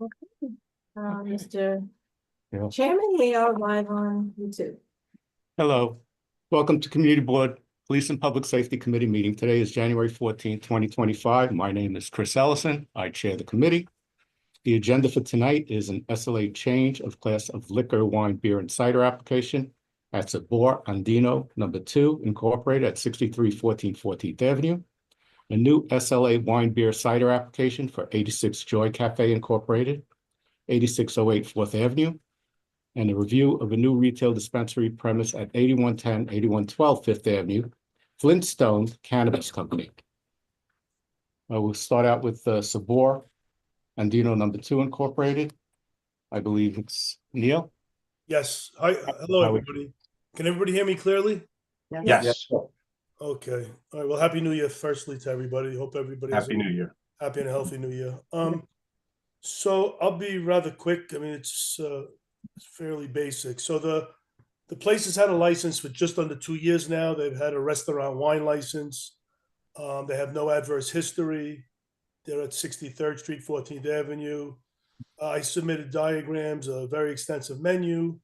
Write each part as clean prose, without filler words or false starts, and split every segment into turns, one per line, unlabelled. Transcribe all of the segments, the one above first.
Okay.
Okay.
Mr.
Yeah.
Chairman, we are live on YouTube.
Hello, welcome to Community Board Police and Public Safety Committee meeting. Today is January 14th, 2025. My name is Chris Ellison. I chair the committee. The agenda for tonight is an SLA change of class of liquor, wine, beer, and cider application at Sabor Andino number 2 incorporated at 6314 14th Avenue. A new SLA wine, beer, cider application for 86 Joy Cafe Incorporated, 8608 4th Avenue. And a review of a new retail dispensary premise at 8110, 8112 Fifth Avenue, Flintstone Cannabis Company. We'll start out with Sabor Andino number 2 incorporated. I believe it's Neil.
Yes. Hi. Hello, everybody. Can everybody hear me clearly?
Yes.
Okay. All right. Well, Happy New Year, firstly, to everybody. Hope everybody has
Happy New Year.
happy and healthy New Year. So I'll be rather quick. I mean, it's fairly basic. So the place has had a license for just under 2 years now. They've had a restaurant wine license. They have no adverse history. They're at 63rd Street, 14th Avenue. I submitted diagrams, a very extensive menu.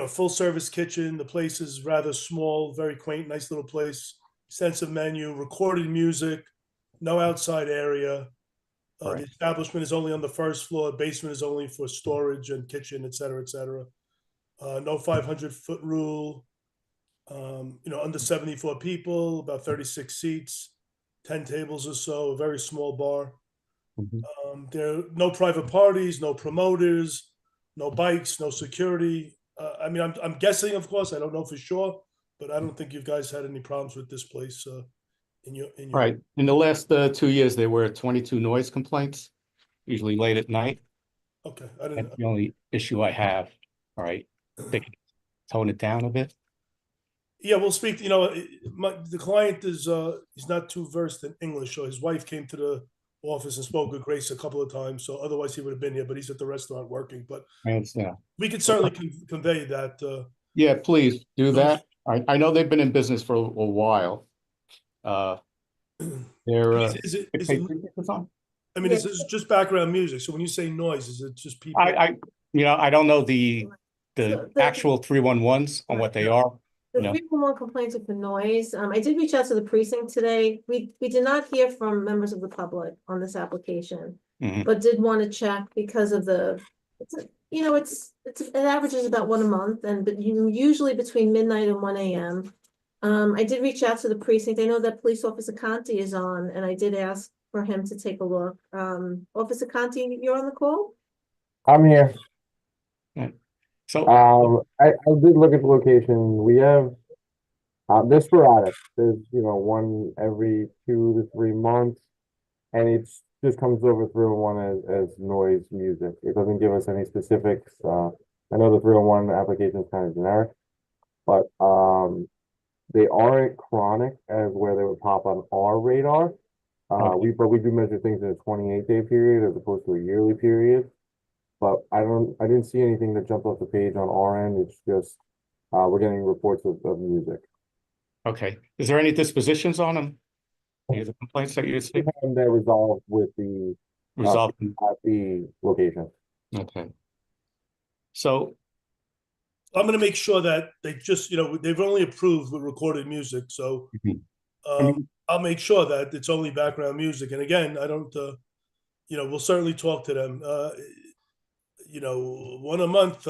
Full service kitchen. The place is rather small, very quaint, nice little place. Extensive menu, recorded music, no outside area.
Right.
The establishment is only on the first floor. Basement is only for storage and kitchen, et cetera, et cetera. No 500-foot rule. Under 74 people, about 36 seats, 10 tables or so, a very small bar. There are no private parties, no promoters, no bikes, no security. I'm guessing, of course, I don't know for sure, but I don't think you guys had any problems with this place in your
Right. In the last 2 years, there were 22 noise complaints, usually late at night.
Okay,
That's the only issue I have. All right. They can tone it down a bit.
Yeah, we'll speak. The client is he's not too versed in English, so his wife came to the office and spoke with Grace a couple of times. So otherwise, he would have been here, but he's at the restaurant working. But
I understand.
we could certainly convey that.
Yeah, please do that. I know they've been in business for a while. They're
Is it? I mean,
Yes.
is just background music. So when you say noise, is it just people?
I don't know the
So
actual 311s on what they are.
The
No.
311 complaints are for noise. I did reach out to the precinct today. We did not hear from members of the public on this application,
Mhm.
but did want to check because of it averages about one a month, but usually between midnight and 1 a.m. I did reach out to the precinct. I know that Police Officer Conti is on, and I did ask for him to take a look. Officer Conti, you're on the call?
I'm here.
So
I did look at the location. We have they're sporadic. There's one every 2 to 3 months, and it just comes over 301 as noise music. It doesn't give us any specifics. I know the 301 application is kind of generic, but they aren't chronic as where they would pop on our radar.
Okay.
We do measure things in a 28-day period as opposed to a yearly period. But I didn't see anything that jumped off the page on our end. It's just we're getting reports of music.
okay. Is there any dispositions on them? Any of the complaints that you see?
And they're resolved with the
Resolved.
at the location.
Okay. So
I'm going to make sure that they just, they've only approved with recorded music. So I'll make sure that it's only background music. And again, I don't, we'll certainly talk to them. One a month,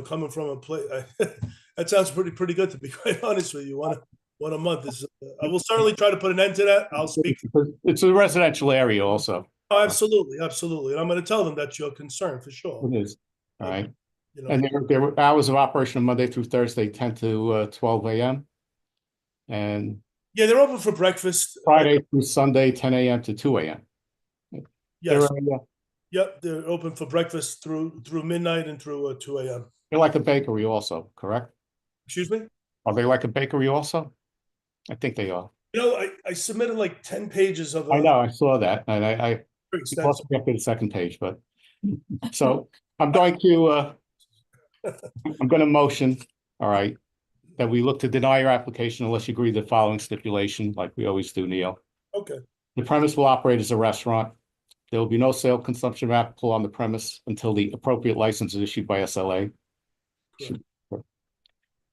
coming from a place, that sounds pretty good, to be quite honest with you. One a month is, I will certainly try to put an end to that. I'll speak.
it's a residential area also.
Oh, absolutely. And I'm going to tell them that's your concern for sure.
It is. All right. And there were hours of operation Monday through Thursday, 10 to 12 a.m. And
yeah, they're open for breakfast.
Friday through Sunday, 10 a.m. to 2 a.m.
Yes. Yep, they're open for breakfast through midnight and through 2 a.m.
They're like a bakery also, correct?
Excuse me?
Are they like a bakery also? I think they are.
I submitted like 10 pages of.
I know, I saw that, and I
extensive.
lost me up to the second page, but so I'm going to motion, all right, that we look to deny your application unless you agree to the following stipulation, like we always do, Neil.
Okay.
The premise will operate as a restaurant. There will be no sale, consumption of alcohol on the premise until the appropriate license is issued by SLA. Should-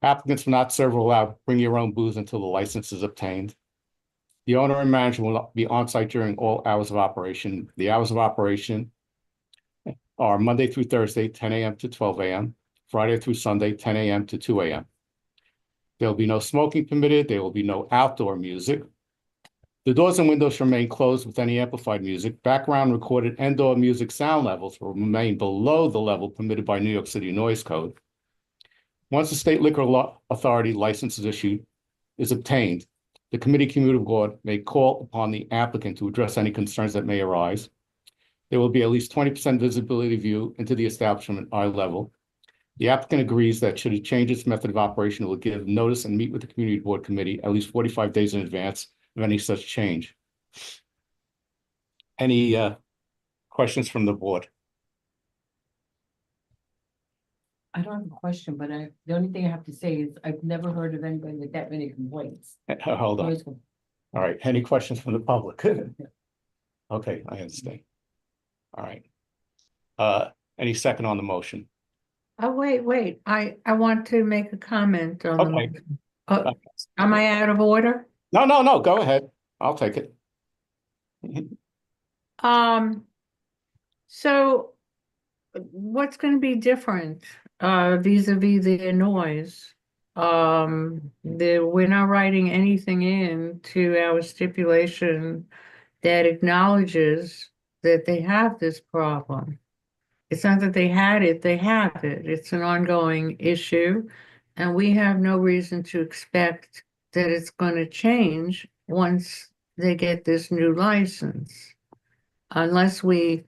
Applicants will not serve or allow bring your own booze until the license is obtained. The owner and manager will not be on site during all hours of operation. The hours of operation are Monday through Thursday, 10 a.m. to 12 a.m., Friday through Sunday, 10 a.m. to 2 a.m. There will be no smoking permitted. There will be no outdoor music. The doors and windows remain closed with any amplified music. Background recorded indoor music sound levels will remain below the level permitted by New York City Noise Code. Once the State Liquor Authority license is obtained, the committee commuter board may call upon the applicant to address any concerns that may arise. There will be at least 20% visibility view into the establishment eye level. The applicant agrees that should it change its method of operation, it will give notice and meet with the community board committee at least 45 days in advance of any such change. Any questions from the board?
I don't have a question, but the only thing I have to say is I've never heard of anybody with that many complaints.
Hold on.
Noise
All right. Any questions from the public? Okay, I understand. All right. Any second on the motion?
Oh, wait, I want to make a comment on the
Okay.
motion. Am I out of order?
No, go ahead. I'll take it.
So what's gonna be different, vis-a-vis the noise? We're not writing anything in to our stipulation that acknowledges that they have this problem. It's not that they had it, they have it. It's an ongoing issue. And we have no reason to expect that it's going to change once they get this new license. Unless we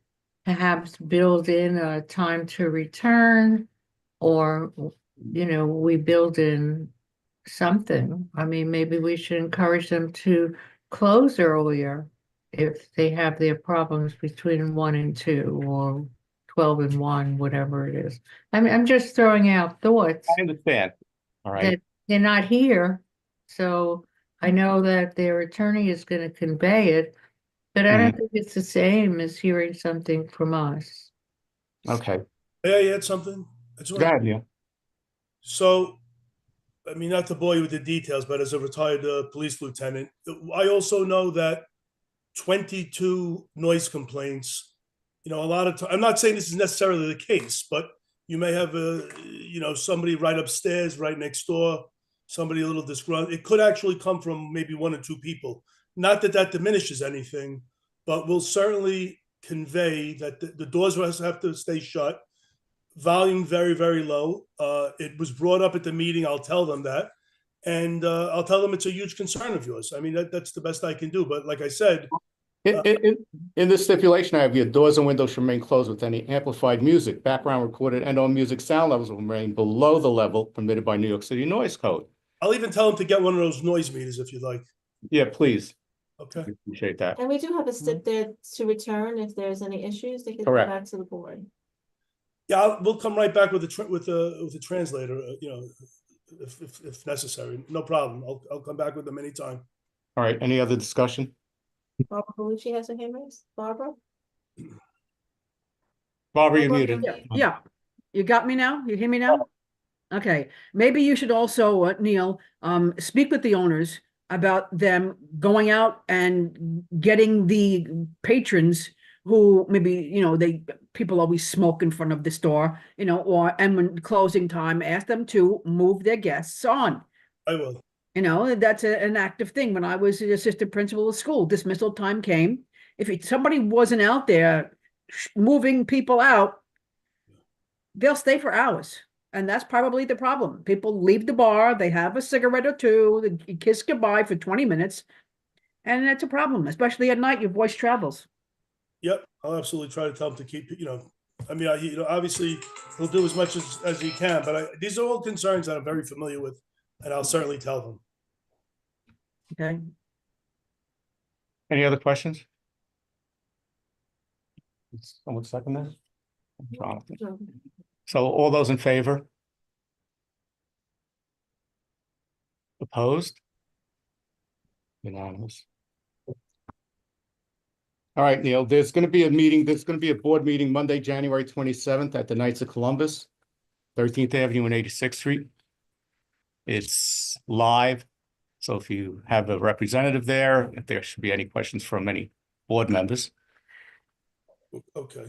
perhaps build in a time to return or, we build in something. I mean, maybe we should encourage them to close earlier if they have their problems between 1 and 2 or 12 and 1, whatever it is. I mean, I'm just throwing out thoughts
I understand. All right.
that they're not here. So I know that their attorney is going to convey it, but I don't think it's the same as hearing something from us.
Okay.
May I add something? I just
Go
want-
ahead, Neil.
So, I mean, not to bore you with the details, but as a retired police lieutenant, I also know that 22 noise complaints, a lot of I'm not saying this is necessarily the case, but you may have somebody right upstairs, right next door, somebody a little disgruntled. It could actually come from maybe 1 or 2 people. Not that that diminishes anything, but we'll certainly convey that the doors have to stay shut. Volume very, very low. It was brought up at the meeting. I'll tell them that. And I'll tell them it's a huge concern of yours. I mean, that's the best I can do. But like I said,
In the stipulation, I have your doors and windows should remain closed with any amplified music, background recorded, and/or music sound levels will remain below the level permitted by New York City Noise Code.
I'll even tell them to get one of those noise meters if you'd like.
Yeah, please.
Okay.
I appreciate that.
And we do have a stip there to return if there's any issues, they can go
Correct.
back to the board.
Yeah, we'll come right back with the translator. If necessary, no problem. I'll come back with them anytime.
All right. Any other discussion?
Barbara Bellucci has her hand raised. Barbara?
Barbara, you're
Barbara,
muted.
you're muted.
Yeah, you got me now? You hear me now? Okay, maybe you should also, Neil, speak with the owners about them going out and getting the patrons who maybe, people always smoke in front of the store, and when closing time, ask them to move their guests on.
I will.
That's an active thing. When I was the assistant principal of school, dismissal time came. If somebody wasn't out there moving people out, they'll stay for hours. And that's probably the problem. People leave the bar, they have a cigarette or two, they kiss goodbye for 20 minutes. And that's a problem, especially at night, your voice travels.
Yep, I'll absolutely try to tell him to keep. I mean, obviously he'll do as much as he can, but these are all concerns that I'm very familiar with, and I'll certainly tell them.
Okay.
Any other questions? Someone second that? Jonathan. So all those in favor? Opposed? Unanimous. All right, Neil, there's going to be a meeting, there's going to be a board meeting Monday, January 27th at the Knights of Columbus, 13th Avenue and 86th Street. It's live. So if you have a representative there, if there should be any questions from any board members.
Okay,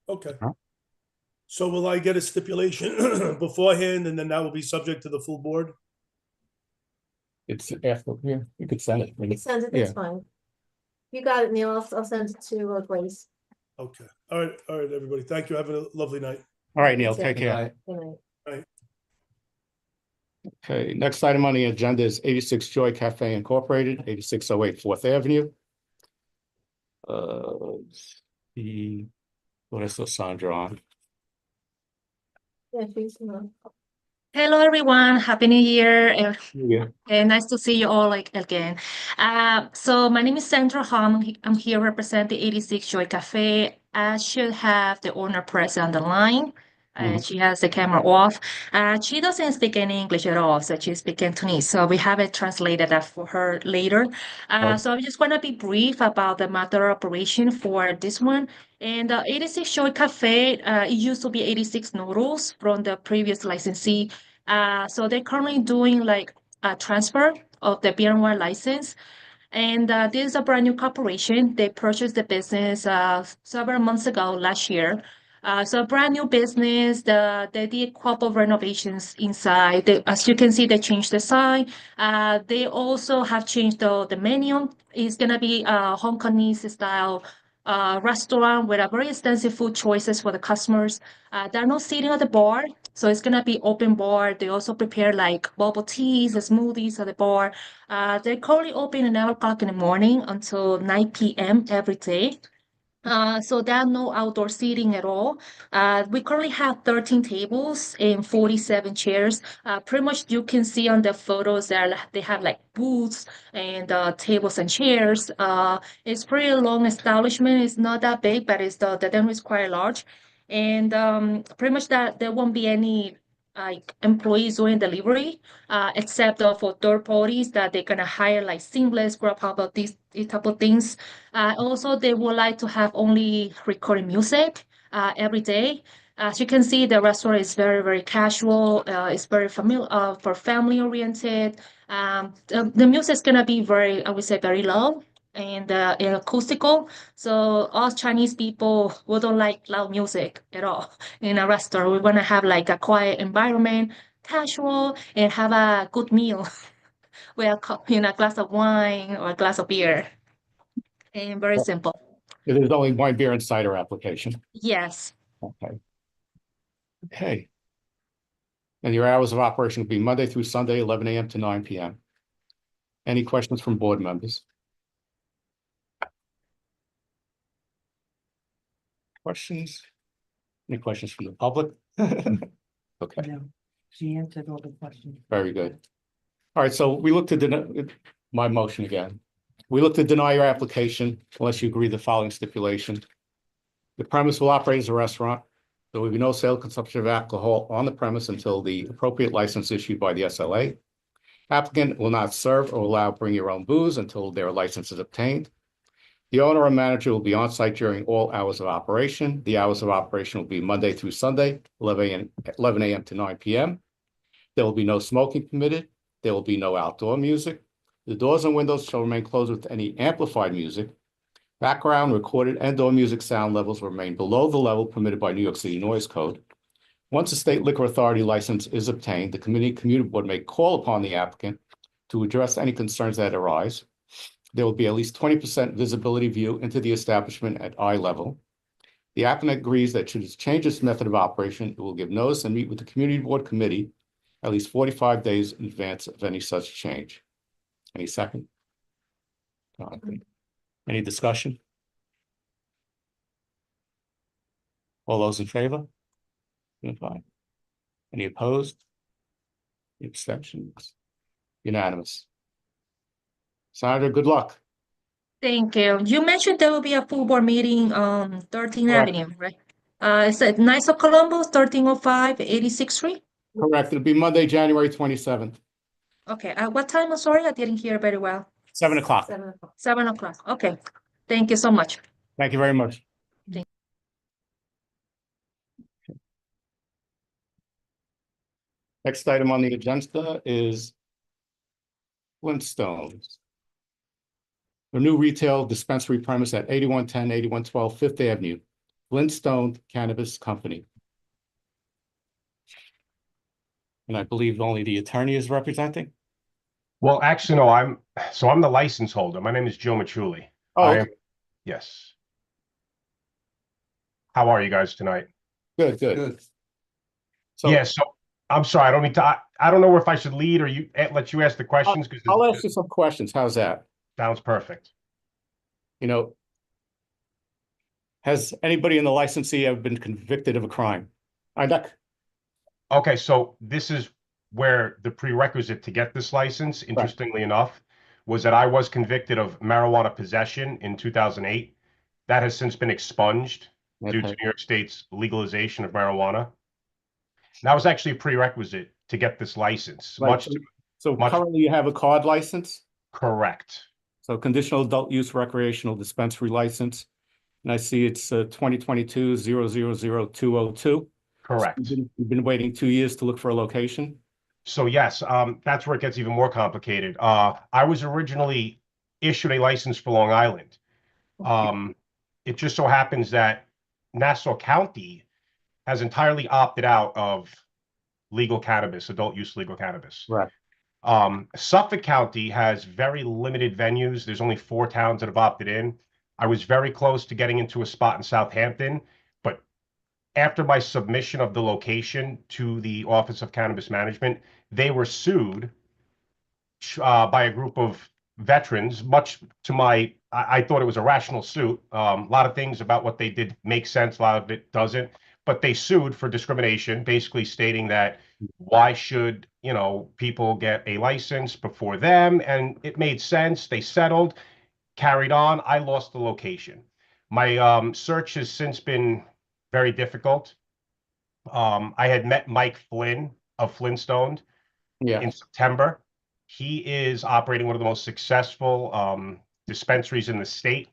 okay.
Huh?
So will I get a stipulation beforehand and then that will be subject to the full board?
It's after, yeah, you could send it.
You can send it, that's fine. You got it, Neil. I'll send it to Grace.
Okay, all right, everybody. Thank you. Have a lovely night.
All right, Neil,
That's
take
it.
care.
Good night.
Okay, next item on the agenda is 86 Joy Cafe Incorporated, 8608 Fourth Avenue. What is Sandra on?
Yeah, she's,
Hello, everyone. Happy New Year.
Yeah.
Nice to see you all again. So my name is Sandra Hom. I'm here representing 86 Joy Cafe. I should have the owner present on the line. She has the camera off. She doesn't speak any English at all, so she speaks Cantonese. So we have it translated that for her later. So I just want to be brief about the matter of operation for this one. And 86 Joy Cafe, it used to be 86 Noodles from the previous licensee. So they're currently doing like a transfer of the beer and wine license. And this is a brand new corporation. They purchased the business several months ago, last year. So a brand new business. They did a couple of renovations inside. As you can see, they changed the sign. They also have changed the menu. It's gonna be a Hong Kongese style restaurant with a very extensive food choices for the customers. They're not sitting at the bar, so it's gonna be open bar. They also prepare like bubble teas, smoothies at the bar. They're currently open at 9 o'clock in the morning until 9 p.m. every day. So there are no outdoor seating at all. We currently have 13 tables and 47 chairs. Pretty much you can see on the photos there, they have like booths and tables and chairs. It's pretty long establishment. It's not that big, but the demo is quite large. And pretty much that there won't be any like employees doing delivery, except for third parties that they're gonna hire like Seamless, Grubhub, these type of things. Also, they would like to have only recording music every day. As you can see, the restaurant is very, very casual. It's very familiar for family oriented. The music is gonna be very, I would say, very low and acoustical. So us Chinese people, we don't like loud music at all in a restaurant. We want to have like a quiet environment, casual, and have a good meal with a glass of wine or a glass of beer. And very simple.
There's only one beer and cider application.
Yes.
Okay. Okay. And your hours of operation will be Monday through Sunday, 11 a.m. to 9 p.m. Any questions from board members? Questions? Any questions from the public? Okay,
No, she answered all the questions.
very good. All right, so we look to deny my motion again. We look to deny your application unless you agree to the following stipulation. The premise will operate as a restaurant. There will be no sale, consumption of alcohol on the premise until the appropriate license issued by the SLA. Applicant will not serve or allow bring your own booze until their license is obtained. The owner or manager will be on site during all hours of operation. The hours of operation will be Monday through Sunday, 11 a.m. to 9 p.m. There will be no smoking permitted. There will be no outdoor music. The doors and windows shall remain closed with any amplified music. Background, recorded, and/or music sound levels remain below the level permitted by New York City Noise Code. Once a state liquor authority license is obtained, the community board may call upon the applicant to address any concerns that arise. There will be at least 20% visibility view into the establishment at eye level. The applicant agrees that should it change its method of operation, it will give notice and meet with the community board committee at least 45 days in advance of any such change. Any second? Any discussion? All those in favor? Fine. Any opposed? Any abstentions? Unanimous. Sandra, good luck.
Thank you. You mentioned there will be a full board meeting on 13th
Correct.
Avenue, right? It's at Knights of Columbus, 1305, 86th Street.
Correct. It'll be Monday, January 27th,
Okay. At what time? I'm sorry, I didn't hear very well.
7 o'clock.
7 o'clock.
7 o'clock. Okay. Thank you so much.
Thank you very much.
Thank-
Next item on the agenda is Flintstones. A new retail dispensary premise at 8110, 8112 Fifth Avenue, Flintstone Cannabis Company. And I believe only the attorney is representing.
Well, actually, no, I'm the license holder. My name is Joe Machuli.
Oh,
I am, yes. How are you guys tonight?
good, good. So
Yeah, so I'm sorry, I don't need to, I don't know if I should lead or you let you ask the questions because
I'll ask you some questions. How's that?
sounds perfect.
You know, has anybody in the licensee ever been convicted of a crime?
Okay, so this is where the prerequisite to get this license, interestingly enough, was that I was convicted of marijuana possession in 2008. That has since been expunged due to
Okay.
New York State's legalization of marijuana. That was actually a prerequisite to get this license.
Right.
Much
So
much-
currently you have a card license,
correct.
so conditional adult use recreational dispensary license. And I see it's 2022-000202.
Correct.
You've been waiting 2 years to look for a location?
So yes, that's where it gets even more complicated. I was originally issued a license for Long Island. It just so happens that Nassau County has entirely opted out of legal cannabis, adult use legal cannabis.
Right.
Suffolk County has very limited venues. There's only 4 towns that have opted in. I was very close to getting into a spot in Southampton, but after my submission of the location to the Office of Cannabis Management, they were sued by a group of veterans, much to I thought it was a rational suit. A lot of things about what they did make sense, a lot of it doesn't. But they sued for discrimination, basically stating that why should, people get a license before them? And it made sense. They settled, carried on. I lost the location. My search has since been very difficult. I had met Mike Flynn of Flintstone
Yeah.
in September. He is operating one of the most successful dispensaries in the state.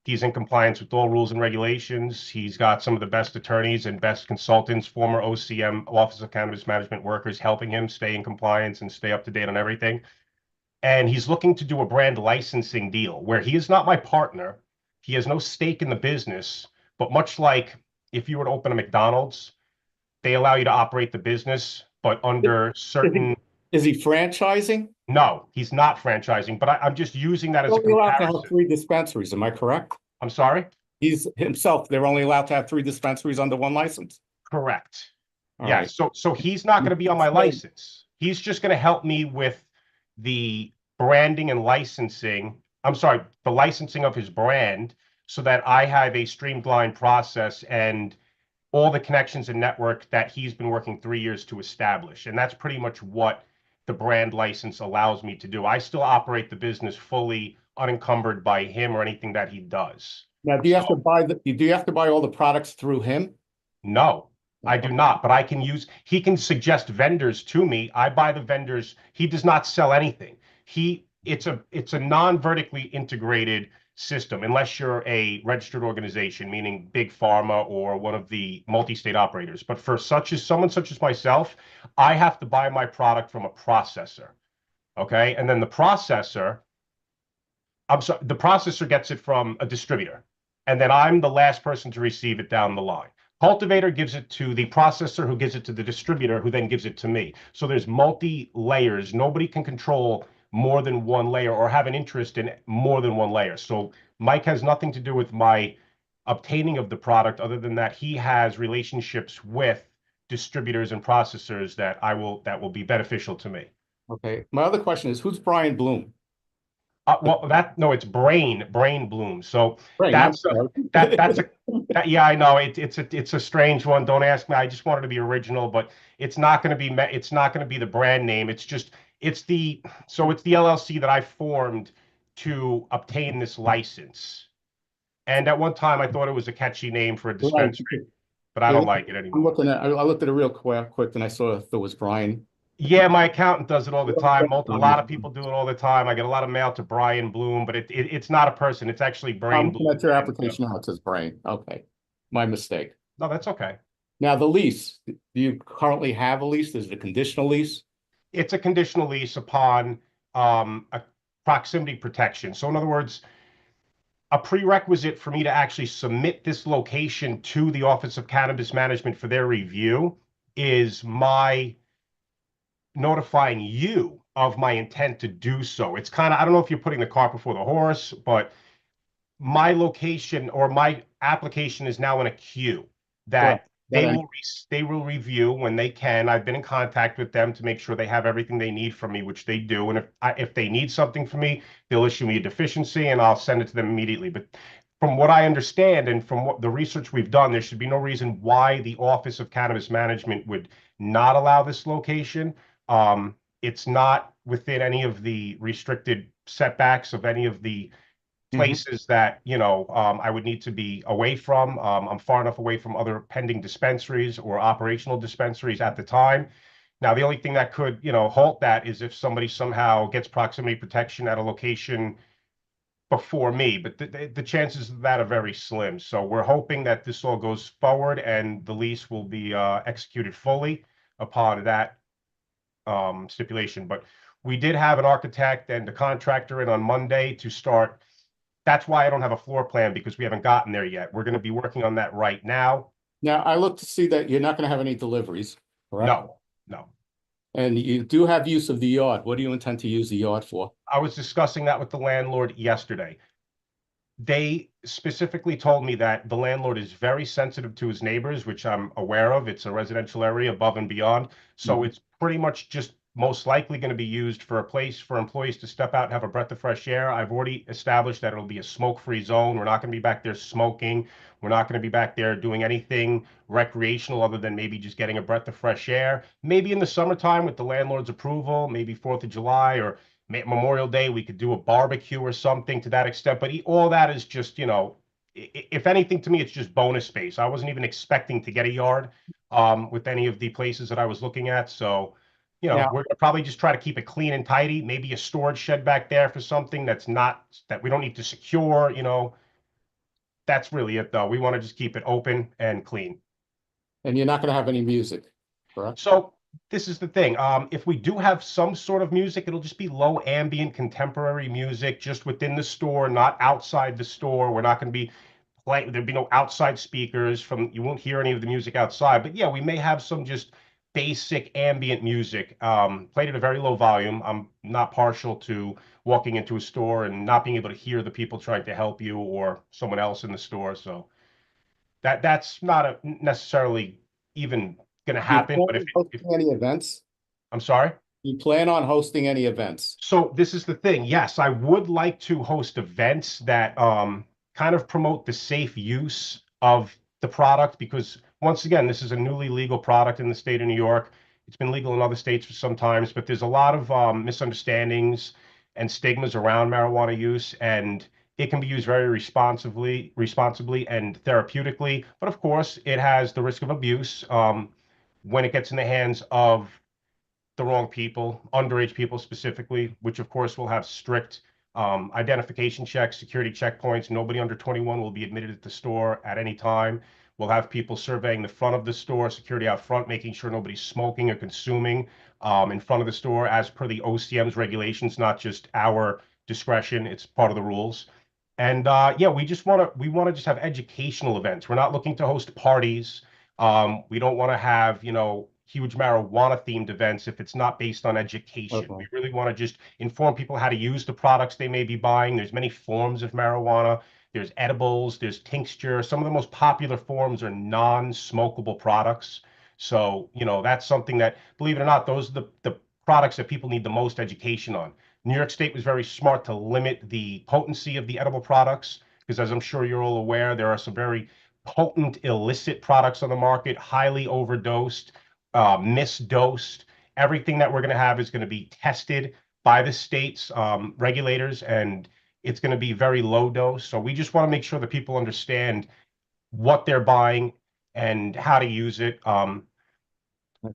He's in compliance with all rules and regulations. He's got some of the best attorneys and best consultants, former OCM, Office of Cannabis Management workers, helping him stay in compliance and stay up to date on everything. And he's looking to do a brand licensing deal where he is not my partner. He has no stake in the business, but much like if you were to open a McDonald's, they allow you to operate the business, but under certain.
Is he franchising?
No, he's not franchising, but I'm just using that as a
They're only allowed to have
comparison.
3 dispensaries, am I correct?
I'm sorry?
He's himself, they're only allowed to have 3 dispensaries under 1 license?
Correct.
All
Yeah,
right.
so he's not going to be on my license. He's just going to help me with the branding and licensing. I'm sorry, the licensing of his brand so that I have a streamlined process and all the connections and network that he's been working 3 years to establish. And that's pretty much what the brand license allows me to do. I still operate the business fully unencumbered by him or anything that he does.
Now, do you have to buy all the products through him?
No, I do not, but he can suggest vendors to me. I buy the vendors. He does not sell anything. It's a non-vertically integrated system, unless you're a registered organization, meaning big pharma or one of the multi-state operators. But for someone such as myself, I have to buy my product from a processor. Okay. And then the processor gets it from a distributor. And then I'm the last person to receive it down the line. Cultivator gives it to the processor, who gives it to the distributor, who then gives it to me. So there's multi-layers. Nobody can control more than one layer or have an interest in more than one layer. So Mike has nothing to do with my obtaining of the product, other than that he has relationships with distributors and processors that will be beneficial to me.
Okay. My other question is, who's Brian Bloom?
It's Brain Bloom. So
Right.
that's yeah, I know it's a strange one. Don't ask me. I just wanted to be original, but it's not going to be the brand name. It's the LLC that I formed to obtain this license. And at one time I thought it was a catchy name for a dispensary, but I don't like it anymore.
I looked at it real quick and I saw there was Brian
Yeah, my accountant does it all the time. A lot of people do it all the time. I get a lot of mail to Brian Bloom, but it's not a person. It's actually Brain
I'm looking
Bloom.
at your application now. It says Brain. Okay, my mistake.
No, that's okay.
Now, the lease, do you currently have a lease? Is it a conditional lease?
It's a conditional lease upon a proximity protection. So in other words, a prerequisite for me to actually submit this location to the Office of Cannabis Management for their review is my notifying you of my intent to do so. It's kind of, I don't know if you're putting the cart before the horse, but my location or my application is now in a queue that
Correct. But I-
they will review when they can. I've been in contact with them to make sure they have everything they need from me, which they do. And if they need something from me, they'll issue me a deficiency and I'll send it to them immediately. But from what I understand and from what the research we've done, there should be no reason why the Office of Cannabis Management would not allow this location. It's not within any of the restricted setbacks of any of the places that, I would need to be away from. I'm far enough away from other pending dispensaries or operational dispensaries at the time. Now, the only thing that could, halt that is if somebody somehow gets proximity protection at a location before me, but the chances of that are very slim. So we're hoping that this all goes forward and the lease will be executed fully upon that stipulation. But we did have an architect and a contractor in on Monday to start. That's why I don't have a floor plan, because we haven't gotten there yet. We're going to be working on that right now.
Now, I look to see that you're not going to have any deliveries, correct?
No.
And you do have use of the yard. What do you intend to use the yard for?
I was discussing that with the landlord yesterday. They specifically told me that the landlord is very sensitive to his neighbors, which I'm aware of. It's a residential area above and beyond. So it's pretty much just most likely going to be used for a place for employees to step out and have a breath of fresh air. I've already established that it'll be a smoke-free zone. We're not going to be back there smoking. We're not going to be back there doing anything recreational other than maybe just getting a breath of fresh air. Maybe in the summertime with the landlord's approval, maybe 4th of July or Memorial Day, we could do a barbecue or something to that extent. But all that is just, if anything, to me, it's just bonus space. I wasn't even expecting to get a yard with any of the places that I was looking at. So,
Now-
we're gonna probably just try to keep it clean and tidy. Maybe a storage shed back there for something that we don't need to secure. That's really it, though. We want to just keep it open and clean.
And you're not going to have any music, correct?
So this is the thing. If we do have some sort of music, it'll just be low ambient contemporary music just within the store, not outside the store. We're not going to be playing. There'll be no outside speakers you won't hear any of the music outside. But yeah, we may have some just basic ambient music played at a very low volume. I'm not partial to walking into a store and not being able to hear the people trying to help you or someone else in the store. So that's not necessarily even going to
Do you
happen.
plan
But
on hosting any events?
I'm sorry.
You plan on hosting any events?
So this is the thing. Yes, I would like to host events that kind of promote the safe use of the product, because once again, this is a newly legal product in the state of New York. It's been legal in other states for some times, but there's a lot of misunderstandings and stigmas around marijuana use, and it can be used very responsibly and therapeutically. But of course, it has the risk of abuse when it gets in the hands of the wrong people, underage people specifically, which of course will have strict identification checks, security checkpoints. Nobody under 21 will be admitted at the store at any time. We'll have people surveying the front of the store, security out front, making sure nobody's smoking or consuming in front of the store as per the OCM's regulations, not just our discretion. It's part of the rules. And yeah, we want to just have educational events. We're not looking to host parties. We don't want to have, huge marijuana themed events if it's not based on education.
Okay.
We really want to just inform people how to use the products they may be buying. There's many forms of marijuana. There's edibles, there's tincture. Some of the most popular forms are non-smokable products. So, that's something that, believe it or not, those are the products that people need the most education on. New York State was very smart to limit the potency of the edible products, because as I'm sure you're all aware, there are some very potent illicit products on the market, highly overdosed, misdosed. Everything that we're going to have is going to be tested by the state's regulators, and it's going to be very low dose. So we just want to make sure that people understand what they're buying and how to use it.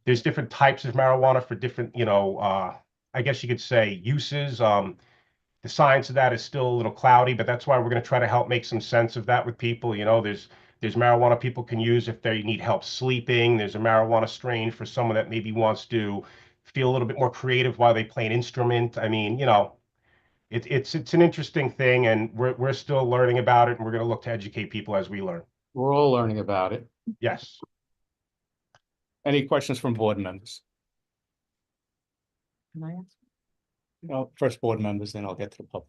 There's different types of marijuana for different, I guess you could say uses. The science of that is still a little cloudy, but that's why we're going to try to help make some sense of that with people. There's marijuana people can use if they need help sleeping. There's a marijuana strain for someone that maybe wants to feel a little bit more creative while they play an instrument. I mean, it's an interesting thing, and we're still learning about it, and we're going to look to educate people as we learn.
We're all learning about it.
Yes.
Any questions from board members?
Can I ask?
No, first board members, then I'll get to the public.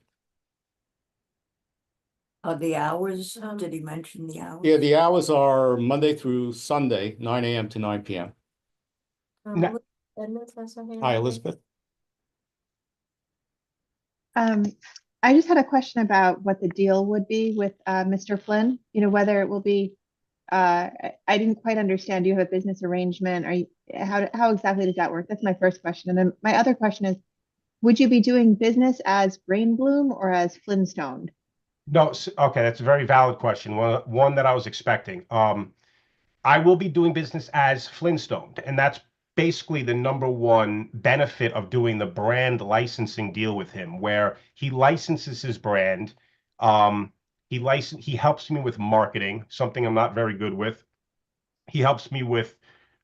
The hours,
Um,
did he mention the hours?
Yeah, the hours are Monday through Sunday, 9 a.m. to 9 p.m.
No.
Edmonds has her hand
Hi,
up.
Elizabeth.
I just had a question about what the deal would be with Mr. Flynn, whether it will be, I didn't quite understand. Do you have a business arrangement? How exactly does that work? That's my first question. And then my other question is, would you be doing business as Brain Bloom or as Flintstone?
No, okay, that's a very valid question. One that I was expecting. I will be doing business as Flintstone, and that's basically the number one benefit of doing the brand licensing deal with him, where he licenses his brand. He helps me with marketing, something I'm not very good with. He helps me with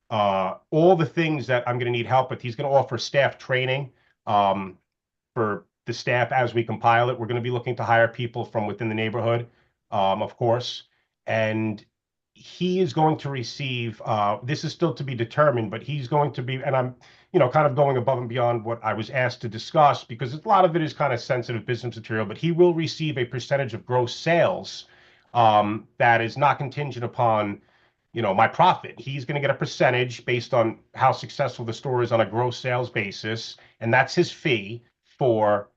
all the things that I'm going to need help with. He's going to offer staff training for the staff as we compile it. We're going to be looking to hire people from within the neighborhood, of course, and he is going to receive, this is still to be determined, but he's going to be, and I'm, kind of going above and beyond what I was asked to discuss, because a lot of it is kind of sensitive business material, but he will receive a percentage of gross sales that is not contingent upon, my profit. He's going to get a percentage based on how successful the store is on a gross sales basis, and that's his fee for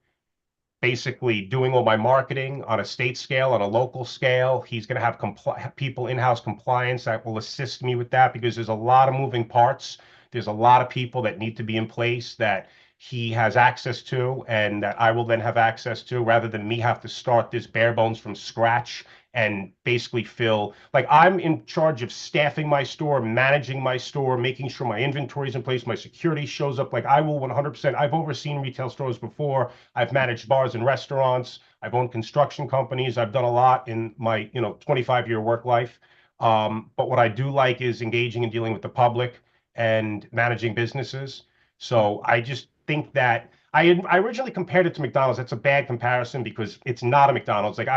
basically doing all my marketing on a state scale, on a local scale. He's going to have people in-house compliance that will assist me with that, because there's a lot of moving parts. There's a lot of people that need to be in place that he has access to and that I will then have access to, rather than me have to start this bare bones from scratch and basically feel like I'm in charge of staffing my store, managing my store, making sure my inventory is in place, my security shows up. Like, I will 100%. I've overseen retail stores before. I've managed bars and restaurants. I've owned construction companies. I've done a lot in my 25-year work life. But what I do like is engaging and dealing with the public and managing businesses. So I just think that I originally compared it to McDonald's. That's a bad comparison, because it's not a McDonald's. Like,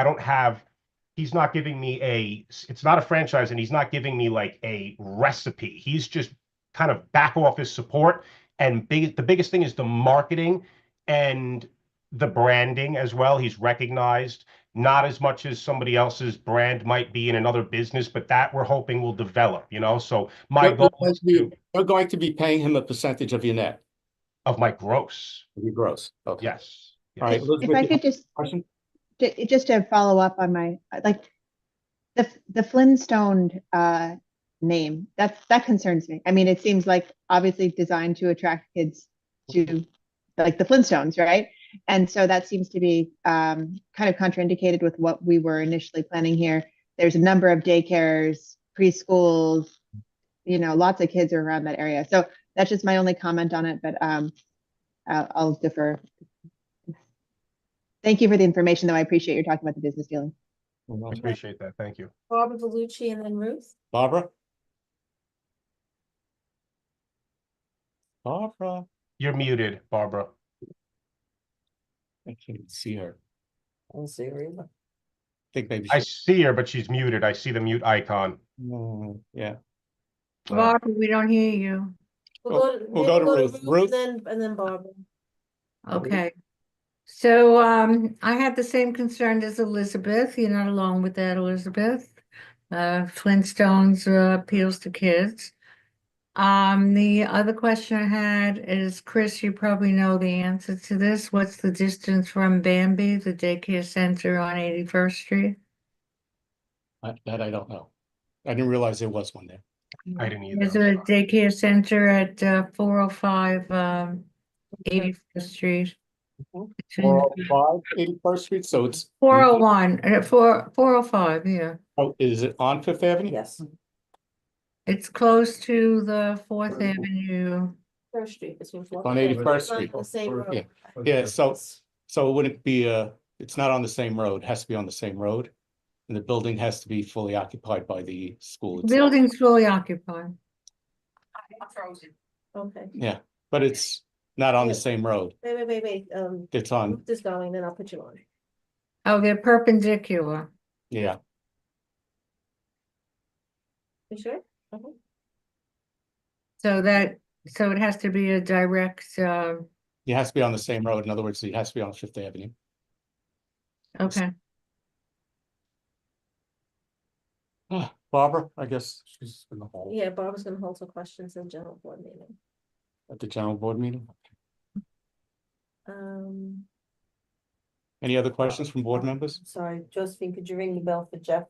he's not giving me it's not a franchise, and he's not giving me like a recipe. He's just kind of back office support. And the biggest thing is the marketing and the branding as well. He's recognized, not as much as somebody else's brand might be in another business, but that we're hoping will develop, So my goal is
You're going to be paying him a percentage of your net,
of my gross.
of your gross. Okay.
Yes.
All right,
If
Elizabeth,
I
you
could
have
just,
a question?
just to follow up on my, like, the Flintstone name, that concerns me. I mean, it seems like obviously designed to attract kids to like the Flintstones, right? And so that seems to be kind of contraindicated with what we were initially planning here. There's a number of daycares, preschools, lots of kids are around that area. So that's just my only comment on it, but I'll defer. Thank you for the information, though. I appreciate you talking about the business dealing.
I appreciate that. Thank you.
Barbara Vellucci and then Ruth.
Barbara? Barbara?
You're muted, Barbara.
I can't see her.
I don't see her either.
I think maybe
I see her, but she's muted. I see the mute icon.
yeah.
Barbara, we don't hear you.
We'll go to Ruth. Ruth?
And then Barbara.
Okay. So I had the same concern as Elizabeth. You're not alone with that, Elizabeth. Flintstones appeals to kids. The other question I had is, Chris, you probably know the answer to this. What's the distance from Bambi, the daycare center on 81st Street?
That I don't know. I didn't realize there was one there.
I didn't
There's
either.
a daycare center at 405 81st Street. Between
405 81st Street, so it's
401, 405, yeah.
Oh, is it on Fifth Avenue?
Yes.
It's close to the Fourth Avenue.
First Street between. Fourth
On
and
81st
It's not
Street.
the same road.
Yeah. Yeah, so it wouldn't be, it's not on the same road, it has to be on the same road. And the building has to be fully occupied by the school itself.
Building's fully occupied.
Okay.
Yeah, but it's not on the
Yeah.
same road.
Wait,
It's on,
Ruth is going, then I'll put you on.
Oh, they're perpendicular.
yeah,
You sure? Okay.
So it has to be a direct,
it has to be on the same road. In other words, it has to be on Fifth Avenue.
okay.
Barbara, I guess she's in the hall
Yeah, Barbara's gonna hold some questions in general board meeting.
at the general board meeting.
Um,
Any other questions from board members?
Sorry, Josephine, could you ring the bell for Jeff?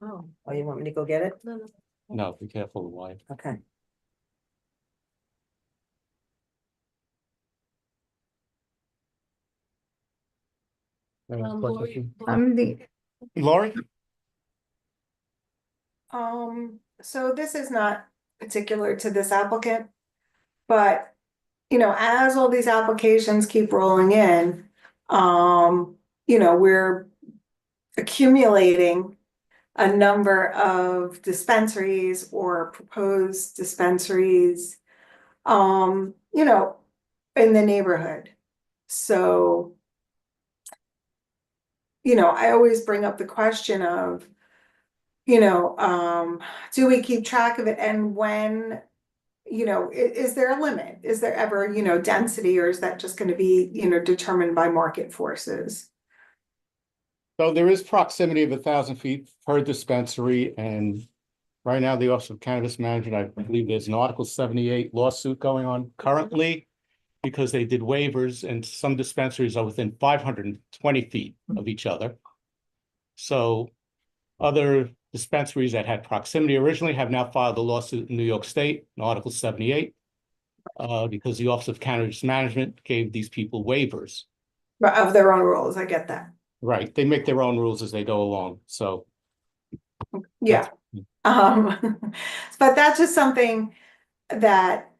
oh,
Or you want me to go get it?
no.
No, be careful of why.
Okay.
The,
Lori?
So this is not particular to this applicant, but, you know, as all these applications keep rolling in, we're accumulating a number of dispensaries or proposed dispensaries, in the neighborhood. So, I always bring up the question of, do we keep track of it, and when, is there a limit? Is there ever, density, or is that just gonna be, determined by market forces?
So there is proximity of 1,000 feet per dispensary, and right now the Office of Cannabis Management, I believe there's an Article 78 lawsuit going on currently because they did waivers and some dispensaries are within 520 feet of each other. So other dispensaries that had proximity originally have now filed a lawsuit in New York State, in Article 78, because the Office of Cannabis Management gave these people waivers.
But of their own rules, I get that.
Right, they make their own rules as they go along, so.
Yeah. But that's just something that,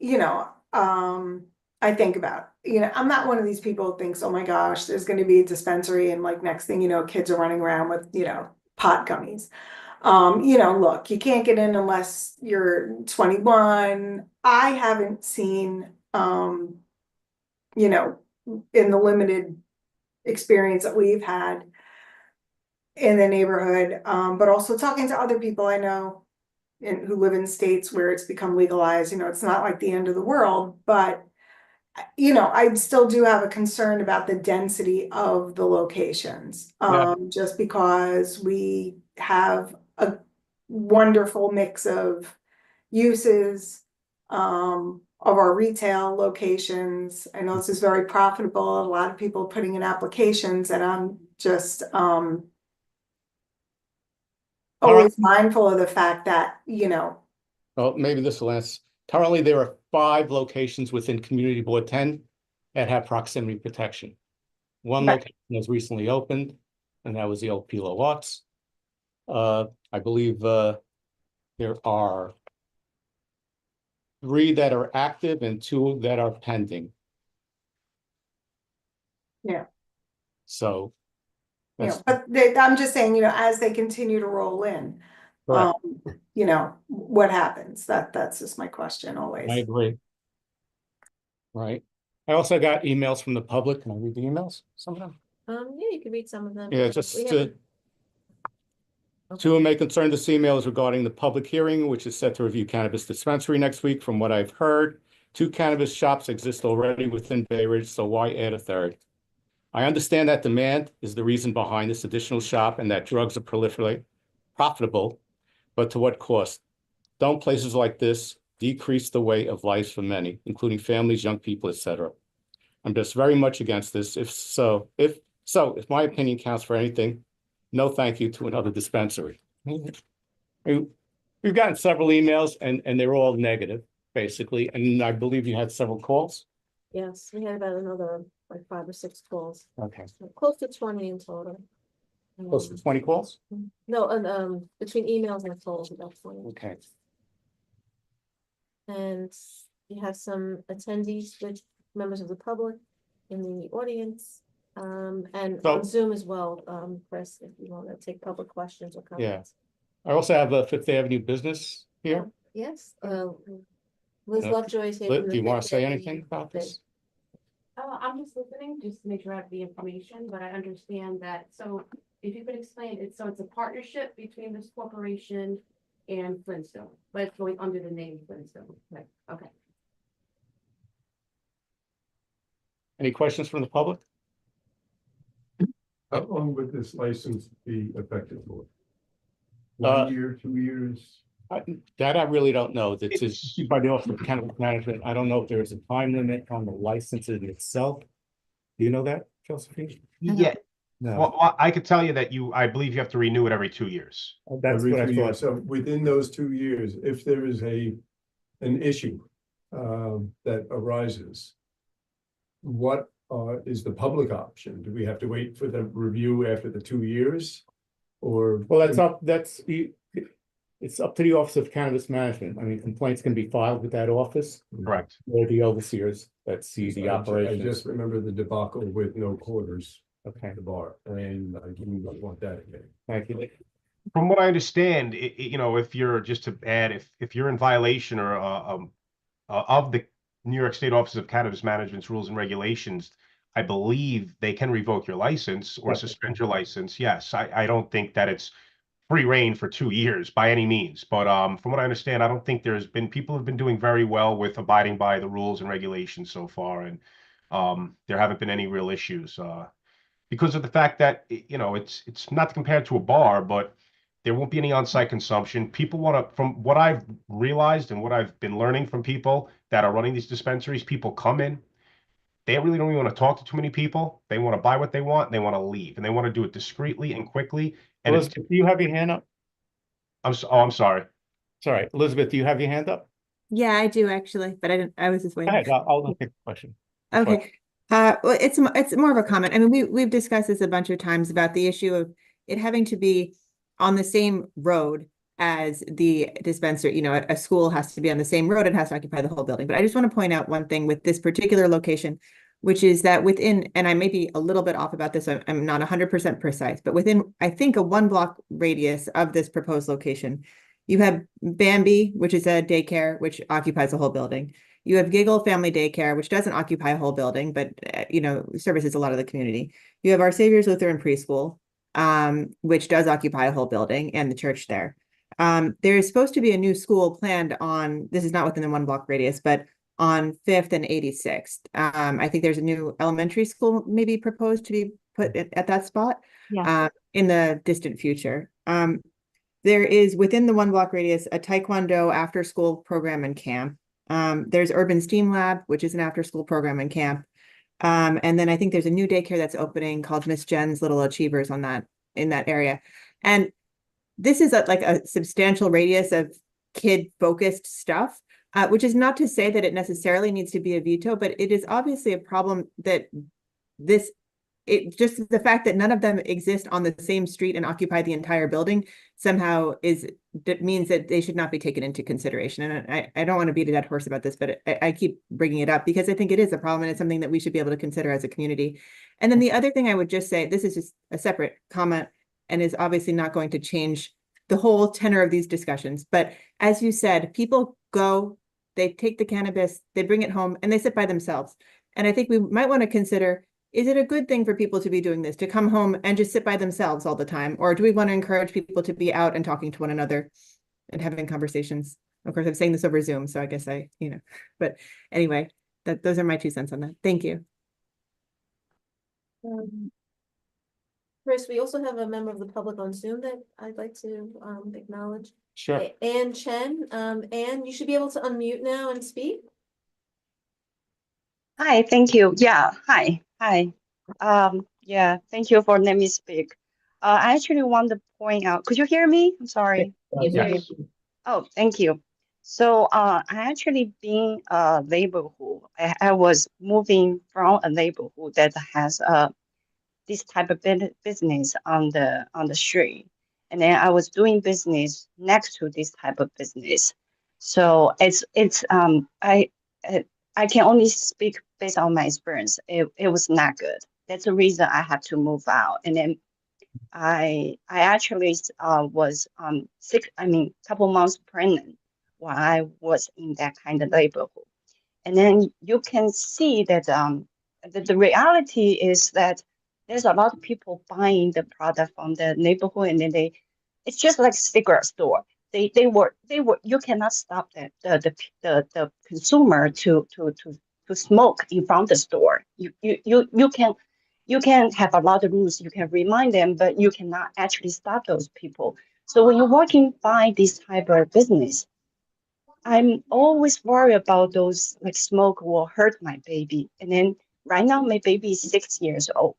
I think about. I'm not one of these people who thinks, oh my gosh, there's gonna be a dispensary and like next thing you know, kids are running around with, pot gummies. Look, you can't get in unless you're 21. I haven't seen, in the limited experience that we've had in the neighborhood, but also talking to other people I know who live in states where it's become legalized, it's not like the end of the world, but I still do have a concern about the density of the locations.
Yeah.
Just because we have a wonderful mix of uses, of our retail locations. I know this is very profitable, a lot of people putting in applications, and I'm just, always mindful of the fact that,
Well, maybe this will answer. Currently, there are 5 locations within Community Board 10 that have proximity protection. One
Right.
location has recently opened, and that was the old Pilo Arts. I believe there are 3 that are active and 2 that are pending.
Yeah.
So. that's-
I'm just saying, as they continue to roll in,
Correct.
what happens? That's just my question always.
I agree. Right. I also got emails from the public. Can I read the emails? Some of them?
Yeah, you can read some of them.
Yeah, just
We
to.
haven't-
Two whom may concern this email is regarding the public hearing, which is set to review cannabis dispensary next week. From what I've heard, 2 cannabis shops exist already within Bay Ridge, so why add a third? I understand that demand is the reason behind this additional shop and that drugs are proliferate profitable, but to what cost? Don't places like this decrease the way of life for many, including families, young people, etc.? I'm just very much against this. If my opinion counts for anything, no thank you to another dispensary. We've gotten several emails and they're all negative, basically, and I believe you had several calls.
Yes, we had about another, like 5 or 6 calls,
Okay.
close to 20 in total.
Close to 20 calls?
No, and, between emails and calls, about 20.
Okay.
And you have some attendees, which members of the public in the audience. And on
So-
Zoom as well, Chris, if you want to take public questions or comments.
I also have a Fifth Avenue business here.
Yes, Liz
Uh,
Lovejoy is here.
Liz,
from the
do you want to
Fifth
say
Avenue
anything about
thing.
this?
I'm just listening, just to make sure I have the information, but I understand that, so if you could explain it, so it's a partnership between this corporation and Flintstone, but it's going under the name Flintstone, right, okay.
Any questions from the public?
How long would this license be effective for?
Uh,
1 year, 2 years?
That I really don't know. This is
It's-
issued by the Office of Cannabis Management. I don't know if there is a time limit on the license in itself. Do you know that, Josephine?
Yeah,
No,
well, I could tell you that I believe you have to renew it every 2 years.
that's
Every
what I
2
thought.
years. So within those 2 years, if there is an issue that arises, what is the public option? Do we have to wait for the review after the 2 years? Or?
Well, it's up to the Office of Cannabis Management. I mean, complaints can be filed with that office.
Correct.
Or the overseers that see the
I
operations.
just remember the debacle with no quarters
Okay,
at the bar, and I didn't want that again.
thank you.
From what I understand, if you're just to add, if you're in violation or of the New York State Office of Cannabis Management's rules and regulations, I believe they can revoke your license or
Right.
suspend your license. Yes, I don't think that it's free reign for 2 years by any means, but from what I understand, I don't think people have been doing very well with abiding by the rules and regulations so far, and there haven't been any real issues. Because of the fact that, it's not compared to a bar, but there won't be any on-site consumption. People want to, from what I've realized and what I've been learning from people that are running these dispensaries, people come in, they really don't even want to talk to too many people. They want to buy what they want, and they want to leave, and they want to do it discreetly and quickly. And
Elizabeth, do you have your hand up?
I'm sorry.
Sorry, Elizabeth, do you have your hand up?
Yeah, I do actually, but I was just
Go
waiting.
ahead, I'll take the question.
Okay. Well, it's more of a comment. I mean, we've discussed this a bunch of times about the issue of it having to be on the same road as the dispensary. A school has to be on the same road and has to occupy the whole building. But I just want to point out one thing with this particular location, which is that within, and I may be a little bit off about this, I'm not 100% precise, but within, I think, a 1 block radius of this proposed location, you have Bambi, which is a daycare, which occupies the whole building. You have Giggle Family Daycare, which doesn't occupy a whole building, but services a lot of the community. You have Our Savior's Lutheran Preschool, which does occupy a whole building, and the church there. There is supposed to be a new school planned on, this is not within the 1 block radius, but on 5th and 86th. I think there's a new elementary school maybe proposed to be put at that spot in the distant future. There is within the 1 block radius a Taekwondo after school program and camp. There's Urban STEAM Lab, which is an after school program and camp. And then I think there's a new daycare that's opening called Miss Jen's Little Achievers in that area. And this is like a substantial radius of kid focused stuff, which is not to say that it necessarily needs to be a veto, but it is obviously a problem that just the fact that none of them exist on the same street and occupy the entire building somehow means that they should not be taken into consideration. And I don't want to beat a dead horse about this, but I keep bringing it up because I think it is a problem and it's something that we should be able to consider as a community. And then the other thing I would just say, this is just a separate comment and is obviously not going to change the whole tenor of these discussions. But as you said, people go, they take the cannabis, they bring it home and they sit by themselves. And I think we might want to consider, is it a good thing for people to be doing this, to come home and just sit by themselves all the time? Or do we want to encourage people to be out and talking to one another and having conversations? Of course, I'm saying this over Zoom, so I guess but anyway, those are my 2 cents on that. Thank you.
Chris, we also have a member of the public on Zoom that I'd like to acknowledge.
Sure.
Ann Chen. Ann, you should be able to unmute now and speak.
Hi, thank you. Yeah, hi. Yeah, thank you for letting me speak. I actually want to point out, could you hear me? I'm sorry.
Yes.
Oh, thank you. So I actually been a neighborhood. I was moving from a neighborhood that has this type of business on the street. And then I was doing business next to this type of business. So I can only speak based on my experience. It was not good. That's the reason I had to move out. And then I actually was couple months pregnant while I was in that kind of neighborhood. And then you can see that the reality is that there's a lot of people buying the product from the neighborhood, and then it's just like cigarette store. They were you cannot stop the consumer to smoke in front of the store. You can have a lot of rules, you can remind them, but you cannot actually stop those people. So when you're working by this type of business, I'm always worried about those like smoke will hurt my baby. And then right now my baby is 6 years old.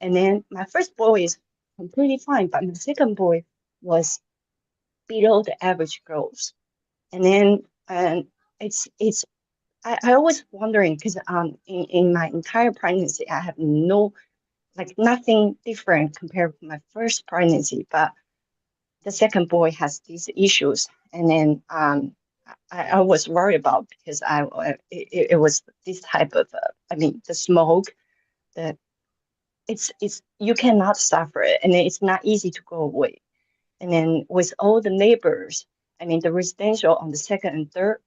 And then my first boy is completely fine, but my second boy was below the average growth. And then it's I always wondering because in my entire pregnancy I have nothing different compared with my first pregnancy, but the second boy has these issues. And then I was worried about because it was this type of the smoke that it's you cannot suffer it, and it's not easy to go away. And then with all the neighbors, the residential on the second and third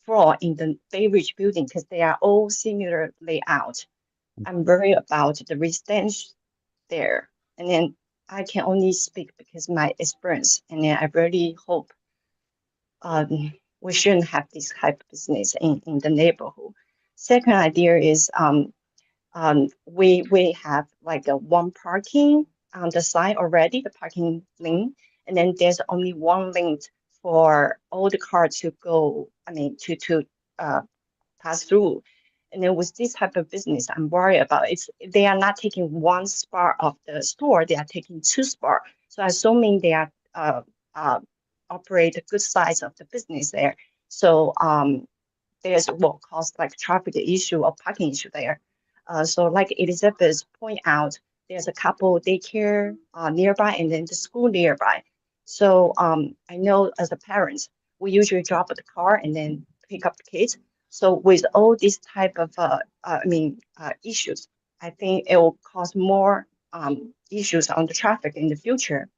floor in the Bay Ridge building, because they are all similar layout, I'm worried about the residential there. And then I can only speak because my experience, and then I really hope we shouldn't have this type of business in the neighborhood. Second idea is we have like a one parking on the side already, the parking lane, and then there's only one lane for all the cars to go, to pass through. And then with this type of business, I'm worried about they are not taking one spot of the store, they are taking two spots. So assuming they are operate a good size of the business there. So there's what caused like traffic issue or parking issue there. So like Elizabeth point out, there's a couple daycare nearby and then the school nearby. So I know as a parent, we usually drop the car and then pick up the kids. So with all these type of issues, I think it will cause more issues on the traffic in the future.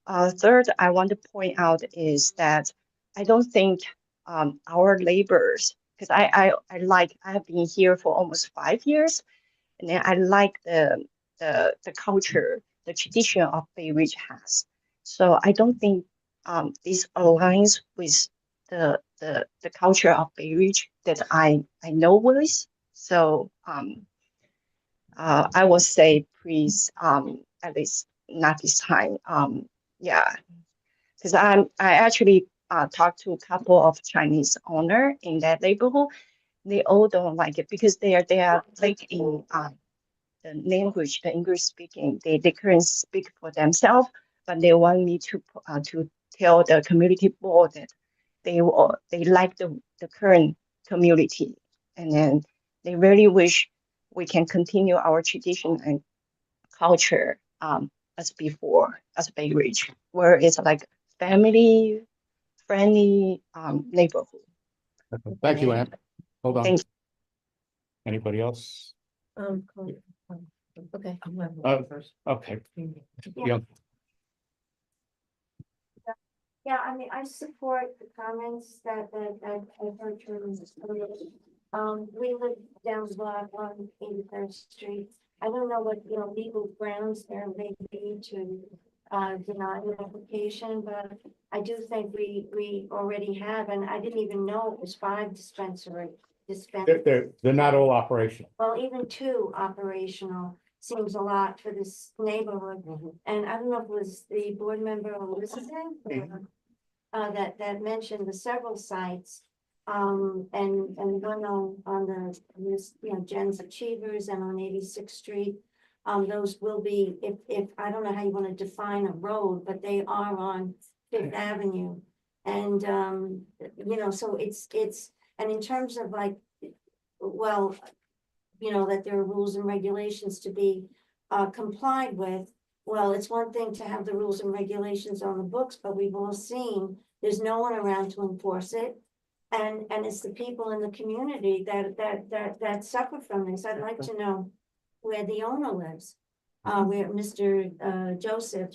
Third, I want to point out is that I don't think our laborers, because I have been here for almost 5 years, and then I like the culture, the tradition of Bay Ridge has. So I don't think this aligns with the culture of Bay Ridge that I know with. So I would say please at least not this time. Yeah, because I actually talked to a couple of Chinese owner in that neighborhood. They all don't like it because they are like in the language, the English speaking. They couldn't speak for themselves, but they want me to tell the community board that they like the current community, and then they really wish we can continue our tradition and culture as before, as Bay Ridge, where it's like family friendly neighborhood.
Thank you, Ann. Hold on.
Thank you.
Anybody else?
Cool. Okay.
Okay. Yeah.
Yeah, I support the comments that I've heard from. We live down the block on 83rd Street. I don't know what, legal grounds there may be to deny the application, but I do think we already have, and I didn't even know it was 5 dispensaries.
They're not all operational.
Well, even 2 operational seems a lot for this neighborhood. And I don't know if it was the board member Elizabeth that mentioned the several sites. And one on the Jen's Achievers and on 86th Street. Those will be, if I don't know how you want to define a road, but they are on Fifth Avenue. And so it's and in terms of like, well, that there are rules and regulations to be complied with. Well, it's one thing to have the rules and regulations on the books, but we've all seen
There's no one around to enforce it. And it's the people in the community that suffer from this. I'd like to know where the owner lives, where Mr. Joseph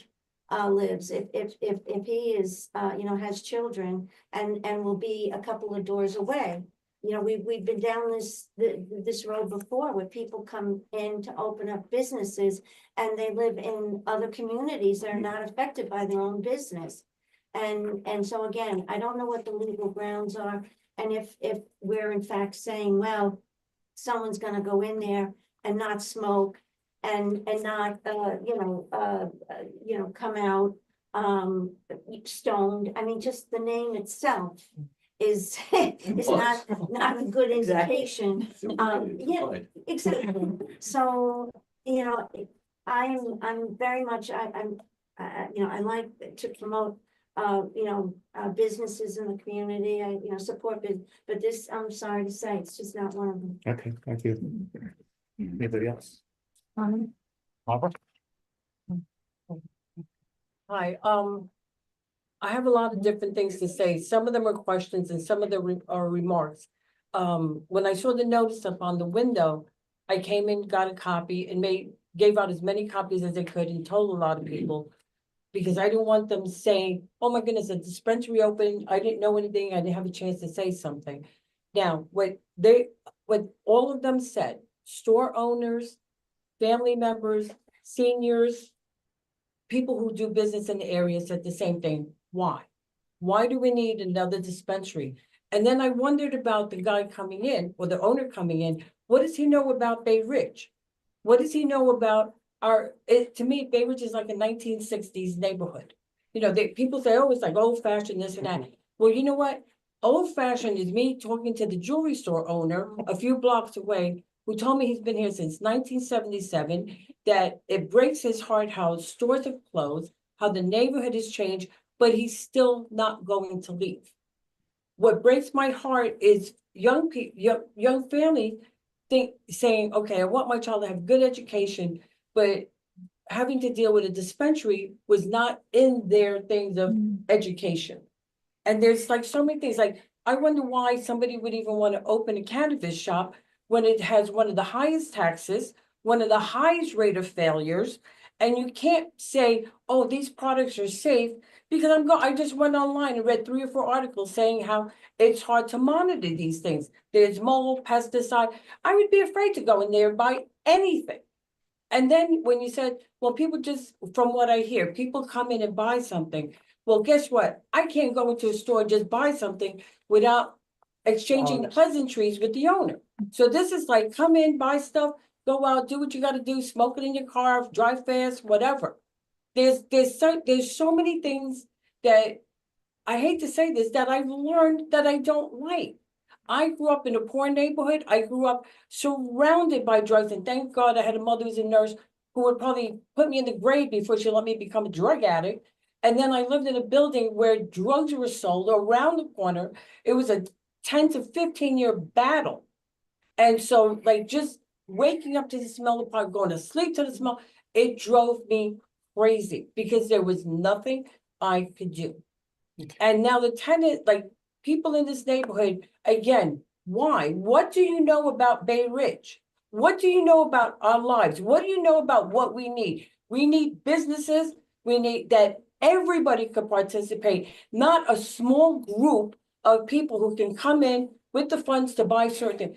lives, if he is, has children and will be a couple of doors away. We've been down this road before where people come in to open up businesses and they live in other communities that are not affected by their own business. And so again, I don't know what the legal grounds are, and if we're in fact saying, well, someone's gonna go in there and not smoke and not, come out, stoned. I mean, just the name itself is, is not a good indication. Yeah, exactly. So, I'm very much, I like to promote businesses in the community. I, support it, but this, I'm sorry to say, it's just not one of them.
Okay, thank you. Anybody else? Barbara?
Hi, I have a lot of different things to say. Some of them are questions and some of them are remarks. When I saw the notice up on the window, I came in, got a copy and gave out as many copies as I could and told a lot of people. Because I didn't want them saying, oh my goodness, a dispensary opened, I didn't know anything, I didn't have a chance to say something. Now, what all of them said, store owners, family members, seniors, people who do business in the area said the same thing. Why? Why do we need another dispensary? And then I wondered about the guy coming in, or the owner coming in, what does he know about Bay Ridge? What does he know about to me, Bay Ridge is like a 1960s neighborhood. People say, oh, it's like old fashioned, this and that. Well, you know what? Old fashioned is me talking to the jewelry store owner a few blocks away, who told me he's been here since 1977, that it breaks his heart how stores have closed, how the neighborhood has changed, but he's still not going to leave. What breaks my heart is young people, young families saying, okay, I want my child to have good education, but having to deal with a dispensary was not in their things of education. And there's like so many things, like I wonder why somebody would even want to open a cannabis shop when it has one of the highest taxes, one of the highest rate of failures, and you can't say, oh, these products are safe, because I just went online and read 3 or 4 articles saying how it's hard to monitor these things. There's mold, pesticide. I would be afraid to go in there and buy anything. And then when you said, well, people just, from what I hear, people come in and buy something. Well, guess what? I can't go into a store and just buy something without exchanging pleasantries with the owner. So this is like, come in, buy stuff, go out, do what you got to do, smoke it in your car, drive fast, whatever. There's so many things that I hate to say this, that I've learned that I don't like. I grew up in a poor neighborhood. I grew up surrounded by drugs, and thank God I had a mother who's a nurse who would probably put me in the grave before she let me become a drug addict. And then I lived in a building where drugs were sold around the corner. It was a 10 to 15-year battle. And so like just waking up to the smell of pot, going to sleep to the smell, it drove me crazy because there was nothing I could do. And now the tenant, like people in this neighborhood, again, why? What do you know about Bay Ridge? What do you know about our lives? What do you know about what we need? We need businesses. We need that everybody could participate, not a small group of people who can come in with the funds to buy certain.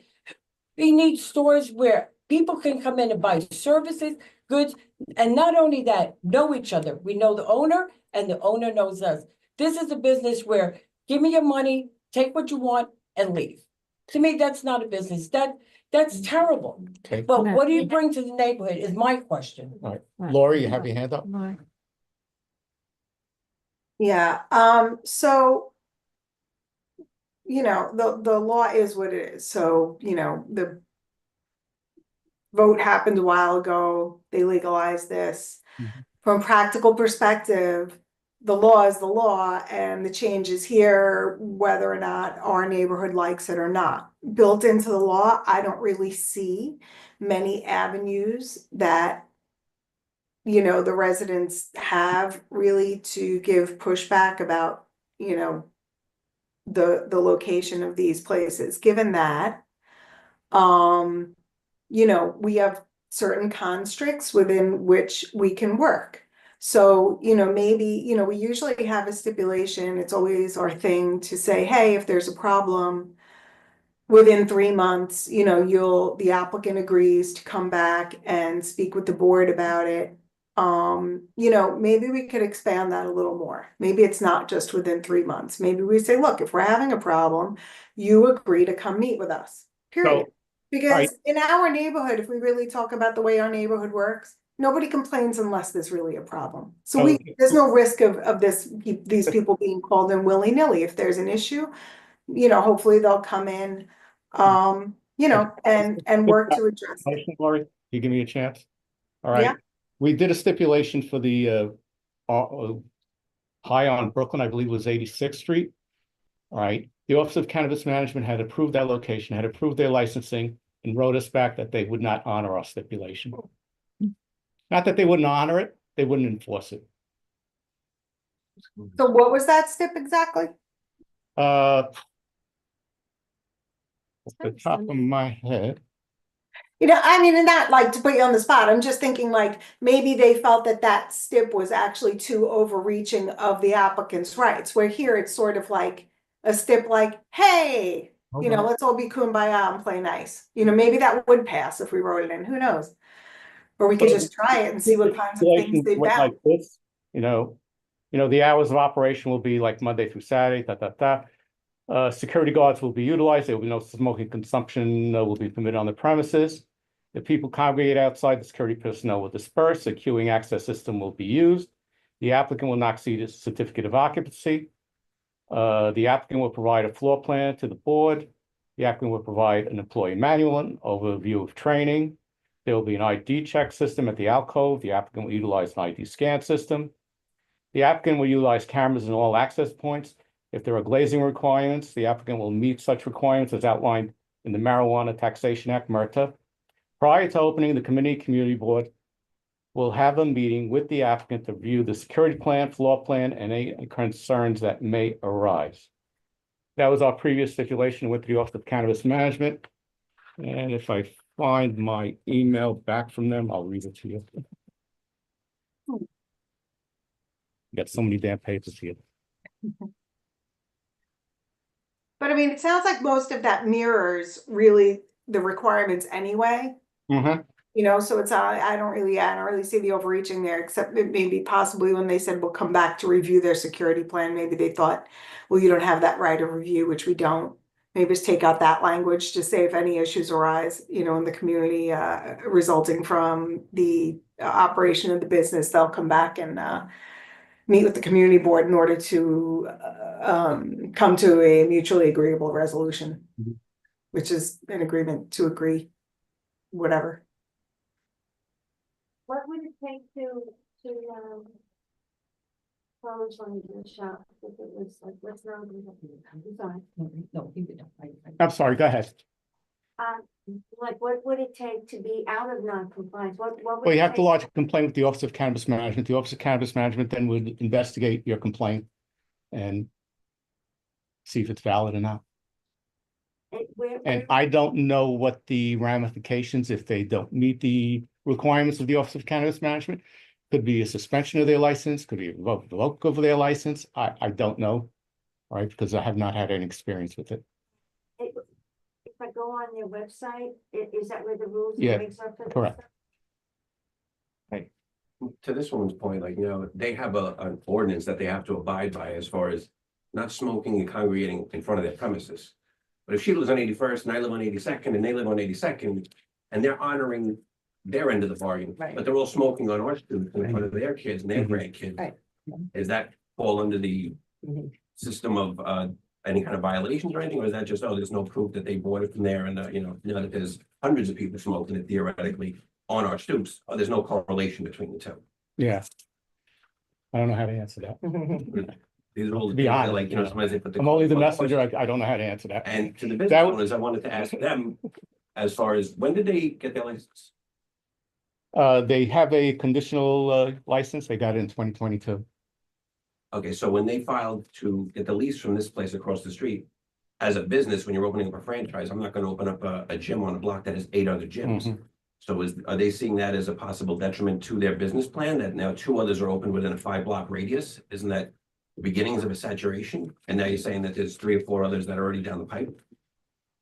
We need stores where people can come in and buy services, goods, and not only that, know each other. We know the owner and the owner knows us. This is a business where give me your money, take what you want and leave. To me, that's not a business. That's terrible.
Okay.
But what do you bring to the neighborhood is my question.
All right. Lori, you have your hand up?
Yeah, so, the law is what it is. So, the vote happened a while ago. They legalized this. From a practical perspective, the law is the law and the change is here, whether or not our neighborhood likes it or not. Built into the law, I don't really see many avenues that the residents have really to give pushback about you know, the location of these places, given that, you know, we have certain constricts within which we can work. So, you know, maybe, you know, we usually have a stipulation. It's always our thing to say, hey, if there's a problem within 3 months, you know, the applicant agrees to come back and speak with the board about it. You know, maybe we could expand that a little more. Maybe it's not just within 3 months. Maybe we say, look, if we're having a problem, you agree to come meet with us, period. Because in our neighborhood, if we really talk about the way our neighborhood works, nobody complains unless there's really a problem. So there's no risk of these people being called in willy-nilly. If there's an issue, you know, hopefully they'll come in, you know, and work to address it.
Lori, you give me a chance? All right.
Yeah.
We did a stipulation for the high on Brooklyn, I believe was 86th Street. All right. The Office of Cannabis Management had approved that location, had approved their licensing, and wrote us back that they would not honor our stipulation. Not that they wouldn't honor it, they wouldn't enforce it.
So what was that stip exactly?
Off the top of my head.
You know, I mean, and not like to put you on the spot. I'm just thinking like maybe they felt that that stip was actually too overreaching of the applicant's rights. Where here it's sort of like a stip like, hey, you know, let's all be kumbaya and play nice. You know, maybe that would pass if we wrote it in. Who knows? Or we could just try it and see what kinds of things they
Went
found.
like this, you know, the hours of operation will be like Monday through Saturday, security guards will be utilized. There will be no smoking consumption will be permitted on the premises. If people congregate outside, the security personnel will disperse. A queuing access system will be used. The applicant will not see the certificate of occupancy. The applicant will provide a floor plan to the board. The applicant will provide an employee manual, an overview of training. There will be an ID check system at the alcove. The applicant will utilize an ID scan system. The applicant will utilize cameras in all access points. If there are glazing requirements, the applicant will meet such requirements as outlined in the Marijuana Taxation Act, MRTA. Prior to opening, the community board will have a meeting with the applicant to review the security plan, floor plan, and any concerns that may arise. That was our previous stipulation with the Office of Cannabis Management. And if I find my email back from them, I'll read it to you. Got so many damn papers here.
But I mean, it sounds like most of that mirrors really the requirements anyway.
Mm-hmm.
You know, so it's I don't really see the overreaching there, except it maybe possibly when they said we'll come back to review their security plan, maybe they thought, well, you don't have that right of review, which we don't. Maybe just take out that language to say if any issues arise, you know, in the community resulting from the operation of the business, they'll come back and meet with the community board in order to come to a mutually agreeable resolution, which is an agreement to agree, whatever.
What would it take to close on the shop if it was like, what's wrong with it? Sorry.
No, he would.
I'm sorry, go ahead.
Like, what would it take to be out of non-compliance? What would
Well, you
it
have to
take?
lodge a complaint with the Office of Cannabis Management. The Office of Cannabis Management then would investigate your complaint and see if it's valid or not. And I don't know what the ramifications, if they don't meet the requirements of the Office of Cannabis Management. Could be a suspension of their license, could be revoked of their license. I don't know, right? Because I have not had any experience with it.
If I go on their website, is that where the rules and
Yeah,
regs are for this
correct.
stuff?
To this woman's point, like, they have an ordinance that they have to abide by as far as not smoking and congregating in front of their premises. But if she lives on 81st and I live on 82nd and they live on 82nd and they're honoring their end of the bargain, but they're all smoking on our students in front of their kids and their grandkids.
Right.
Does that fall under the system of any kind of violations or anything? Or is that just, oh, there's no proof that they bought it from there and, now that there's hundreds of people smoking it theoretically on our stoops, there's no correlation between the two.
Yeah. I don't know how to answer that.
These are all
To
the
be
things that,
honest,
like, sometimes they put the.
I'm only the messenger. I don't know how to answer that.
And to the business
That was-
owners, I wanted to ask them, as far as, when did they get their license?
They have a conditional license. They got it in 2022.
Okay, so when they filed to get the lease from this place across the street, as a business, when you're opening up a franchise, I'm not gonna open up a gym on a block that has 8 other gyms.
Mhm.
So are they seeing that as a possible detriment to their business plan, that now 2 others are open within a 5-block radius? Isn't that the beginnings of a saturation? And now you're saying that there's 3 or 4 others that are already down the pipe?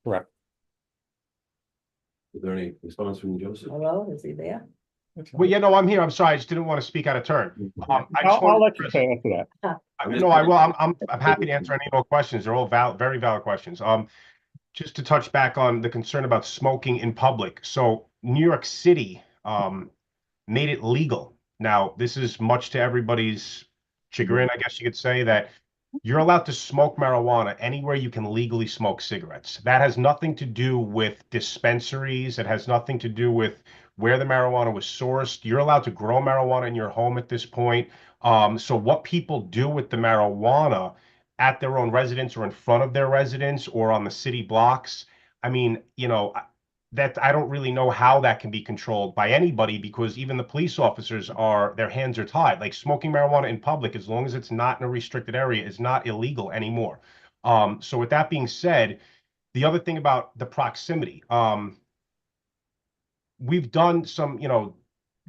Correct.
Is there any response from Joseph?
Hello, is he there?
Well, yeah, no, I'm here. I'm sorry. I just didn't want to speak out of turn. I just
I'll
wanted
let
to
you
address-
say after that.
No, I will. I'm happy to answer any more questions. They're all very valid questions. Just to touch back on the concern about smoking in public. So New York City made it legal. Now, this is much to everybody's chagrin, I guess you could say, that you're allowed to smoke marijuana anywhere you can legally smoke cigarettes. That has nothing to do with dispensaries. It has nothing to do with where the marijuana was sourced. You're allowed to grow marijuana in your home at this point. So what people do with the marijuana at their own residence or in front of their residence or on the city blocks, I mean, that I don't really know how that can be controlled by anybody, because even the police officers their hands are tied. Like, smoking marijuana in public, as long as it's not in a restricted area, is not illegal anymore. So with that being said, the other thing about the proximity, we've done some,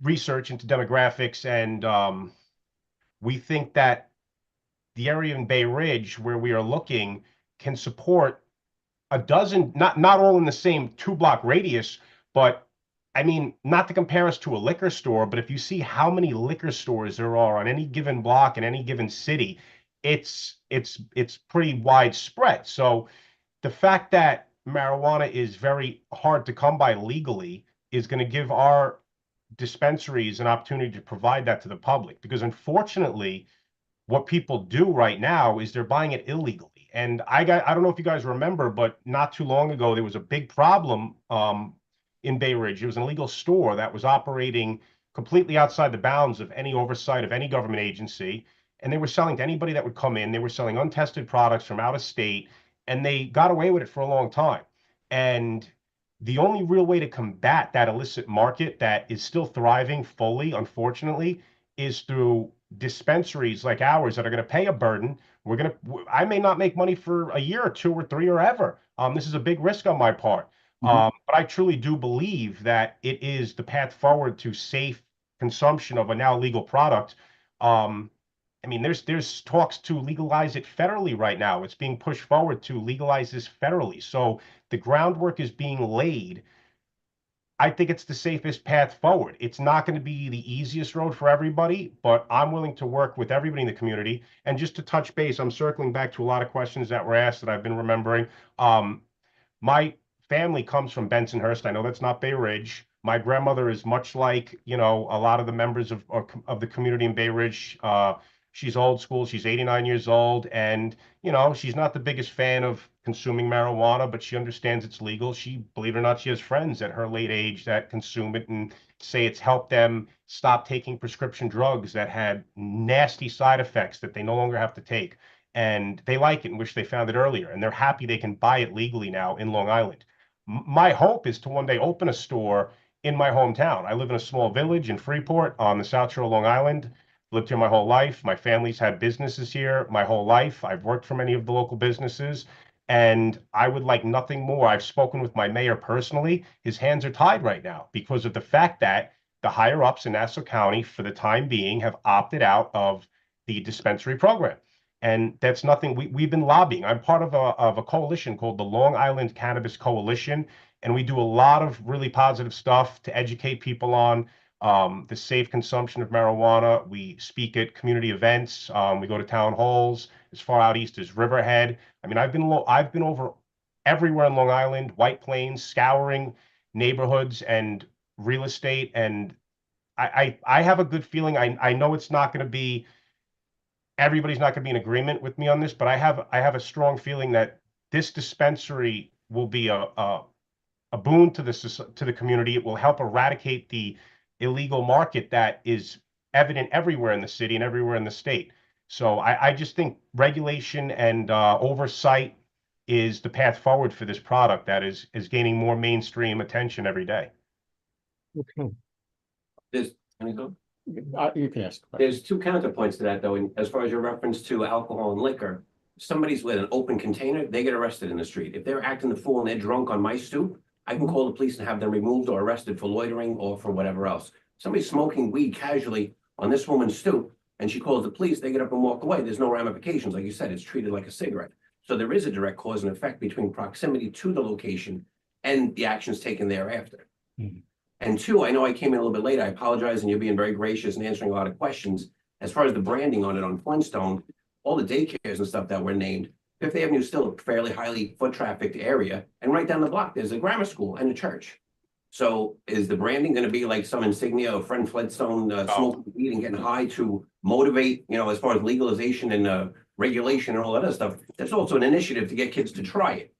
research into demographics, and we think that the area in Bay Ridge where we are looking can support a dozen, not all in the same 2-block radius, but I mean, not to compare us to a liquor store, but if you see how many liquor stores there are on any given block in any given city, it's pretty widespread. So the fact that marijuana is very hard to come by legally is going to give our dispensaries an opportunity to provide that to the public, because unfortunately, what people do right now is they're buying it illegally. And I don't know if you guys remember, but not too long ago, there was a big problem in Bay Ridge. It was an illegal store that was operating completely outside the bounds of any oversight of any government agency. And they were selling to anybody that would come in. They were selling untested products from out of state, and they got away with it for a long time. And the only real way to combat that illicit market that is still thriving fully, unfortunately, is through dispensaries like ours that are going to pay a burden. I may not make money for a year or 2 or 3 or ever. This is a big risk on my part. But I truly do believe that it is the path forward to safe consumption of a now legal product. I mean, there's talks to legalize it federally right now. It's being pushed forward to legalize this federally. So the groundwork is being laid. I think it's the safest path forward. It's not going to be the easiest road for everybody, but I'm willing to work with everybody in the community. And just to touch base, I'm circling back to a lot of questions that were asked that I've been remembering. My family comes from Bensonhurst. I know that's not Bay Ridge. My grandmother is much like, a lot of the members of the community in Bay Ridge. She's old school. She's 89 years old, and she's not the biggest fan of consuming marijuana, but she understands it's legal. Believe it or not, she has friends at her late age that consume it and say it's helped them stop taking prescription drugs that had nasty side effects that they no longer have to take. And they like it and wish they found it earlier. And they're happy they can buy it legally now in Long Island. My hope is to one day open a store in my hometown. I live in a small village in Freeport on the South Shore of Long Island. Lived here my whole life. My family's had businesses here my whole life. I've worked for many of the local businesses, and I would like nothing more. I've spoken with my mayor personally. His hands are tied right now because of the fact that the higher ups in Nassau County, for the time being, have opted out of the dispensary program. And that's nothing we've been lobbying. I'm part of a coalition called the Long Island Cannabis Coalition, and we do a lot of really positive stuff to educate people on the safe consumption of marijuana. We speak at community events. We go to town halls as far out east as Riverhead. I mean, I've been over everywhere in Long Island, White Plains, scouring neighborhoods and real estate. And I have a good feeling. I know it's not going to be, everybody's not going to be in agreement with me on this, but I have a strong feeling that this dispensary will be a boon to the community. It will help eradicate the illegal market that is evident everywhere in the city and everywhere in the state. So I just think regulation and oversight is the path forward for this product that is gaining more mainstream attention every day.
Okay.
Any thought?
You can ask.
There's two counterpoints to that, though, and as far as your reference to alcohol and liquor. Somebody's with an open container, they get arrested in the street. If they're acting the fool and they're drunk on my stoop, I can call the police and have them removed or arrested for loitering or for whatever else. Somebody's smoking weed casually on this woman's stoop and she calls the police, they get up and walk away. There's no ramifications. Like you said, it's treated like a cigarette. So there is a direct cause and effect between proximity to the location and the actions taken thereafter.
Mhm.
And two, I know I came in a little bit late. I apologize, and you're being very gracious and answering a lot of questions. As far as the branding on it on Flintstone, all the daycares and stuff that were named, Fifth Avenue is still a fairly highly foot trafficked area. And right down the block, there's a grammar school and a church. So is the branding going to be like some insignia of Friend Flintstone smoking weed and getting high to motivate, as far as legalization and regulation and all that other stuff? There's also an initiative to get kids to try it.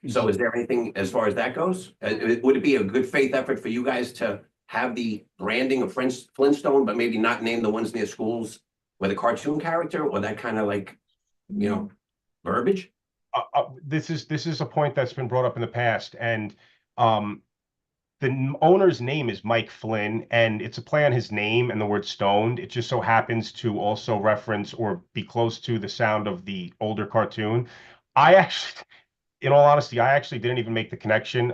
So is there anything as far as that goes? Would it be a good faith effort for you guys to have the branding of Flintstone, but maybe not name the ones near schools with a cartoon character or that kind of like, verbiage?
This is a point that's been brought up in the past, and the owner's name is Mike Flynn, and it's a play on his name and the word stoned. It just so happens to also reference or be close to the sound of the older cartoon. In all honesty, I actually didn't even make the connection.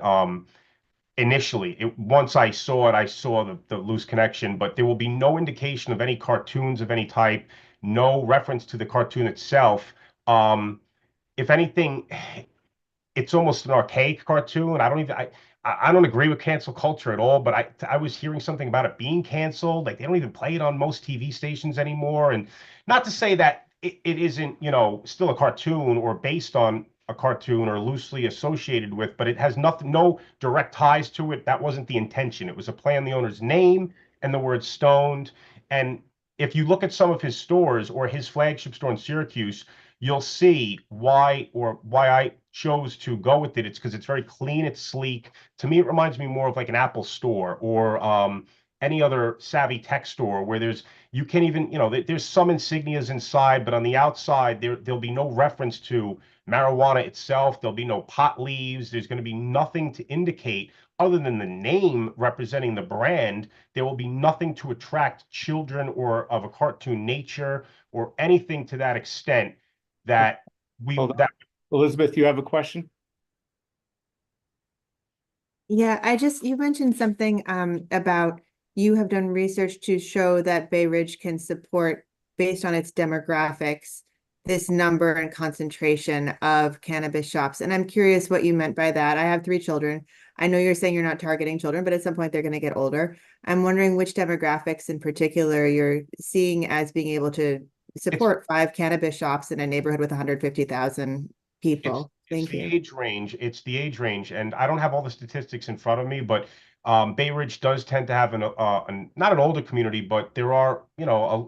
Initially, once I saw it, I saw the loose connection, but there will be no indication of any cartoons of any type, no reference to the cartoon itself. If anything, it's almost an archaic cartoon. I don't agree with cancel culture at all, but I was hearing something about it being canceled. Like they don't even play it on most TV stations anymore. And not to say that it isn't, still a cartoon or based on a cartoon or loosely associated with, but it has no direct ties to it. That wasn't the intention. It was a play on the owner's name and the word stoned. And if you look at some of his stores or his flagship store in Syracuse, you'll see why I chose to go with it. It's because it's very clean, it's sleek. To me, it reminds me more of like an Apple store or any other savvy tech store where you can't even, there's some insignias inside, but on the outside, there'll be no reference to marijuana itself. There'll be no pot leaves. There's going to be nothing to indicate other than the name representing the brand. There will be nothing to attract children or of a cartoon nature or anything to that extent that
Elizabeth, you have a question?
Yeah, you mentioned something about you have done research to show that Bay Ridge can support, based on its demographics, this number and concentration of cannabis shops. And I'm curious what you meant by that. I have 3 children. I know you're saying you're not targeting children, but at some point they're going to get older. I'm wondering which demographics in particular you're seeing as being able to support 5 cannabis shops in a neighborhood with 150,000 people. Thank you.
It's the age range, and I don't have all the statistics in front of me, but Bay Ridge does tend to have not an older community, but there are, a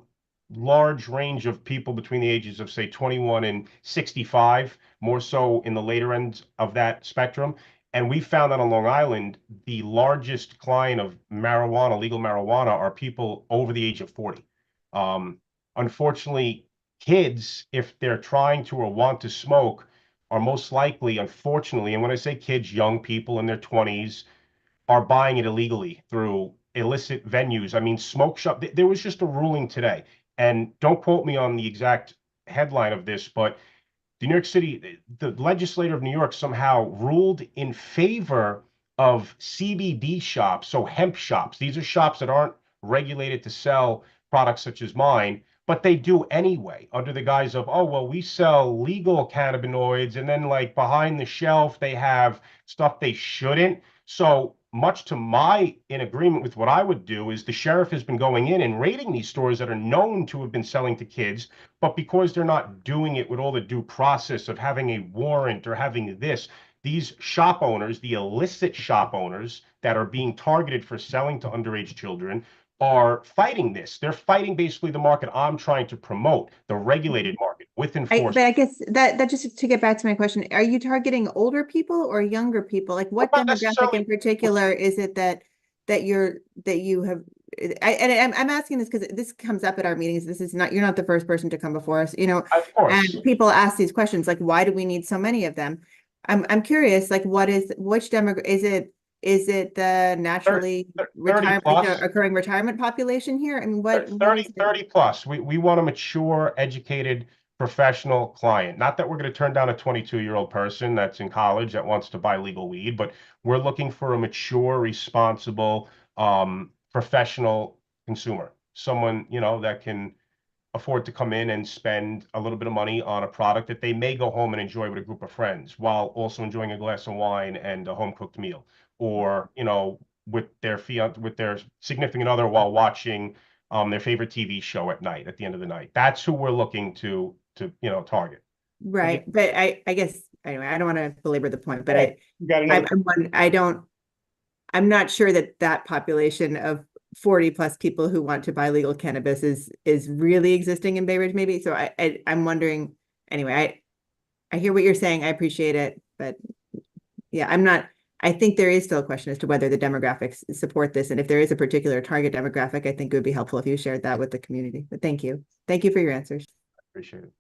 large range of people between the ages of say 21 and 65, more so in the later end of that spectrum. And we found that on Long Island, the largest client of marijuana, legal marijuana, are people over the age of 40. Unfortunately, kids, if they're trying to or want to smoke, are most likely, unfortunately, and when I say kids, young people in their 20s, are buying it illegally through illicit venues. I mean, smoke shop. There was just a ruling today, and don't quote me on the exact headline of this, but the New York City, the legislature of New York somehow ruled in favor of CBD shops, so hemp shops. These are shops that aren't regulated to sell products such as mine, but they do anyway under the guise of, oh, well, we sell legal cannabinoids, and then like behind the shelf, they have stuff they shouldn't. So much to my in agreement with what I would do is the sheriff has been going in and raiding these stores that are known to have been selling to kids, but because they're not doing it with all the due process of having a warrant or having this, these shop owners, the illicit shop owners that are being targeted for selling to underage children, are fighting this. They're fighting basically the market I'm trying to promote, the regulated market with enforcement.
But I guess that just to get back to my question, are you targeting older people or younger people? Like what demographic in particular is it that you have? I'm asking this because this comes up at our meetings. This is not, you're not the first person to come before us,
Of course.
and people ask these questions like, why do we need so many of them? I'm curious, like which demographic Is it the naturally
30
retirement,
plus.
occurring retirement population here? I mean, what?
30 plus. We want a mature, educated, professional client. Not that we're going to turn down a 22-year-old person that's in college that wants to buy legal weed, but we're looking for a mature, responsible, professional consumer. Someone, that can afford to come in and spend a little bit of money on a product that they may go home and enjoy with a group of friends while also enjoying a glass of wine and a home cooked meal, or with their significant other while watching their favorite TV show at night, at the end of the night. That's who we're looking to target.
Right, but I guess anyway, I don't want to belabor the point, but I'm not sure that population of 40 plus people who want to buy legal cannabis is really existing in Bay Ridge, maybe. So I'm wondering, anyway, I hear what you're saying. I appreciate it, but yeah, I think there is still a question as to whether the demographics support this. And if there is a particular target demographic, I think it would be helpful if you shared that with the community. But thank you. Thank you for your answers.
Appreciate it.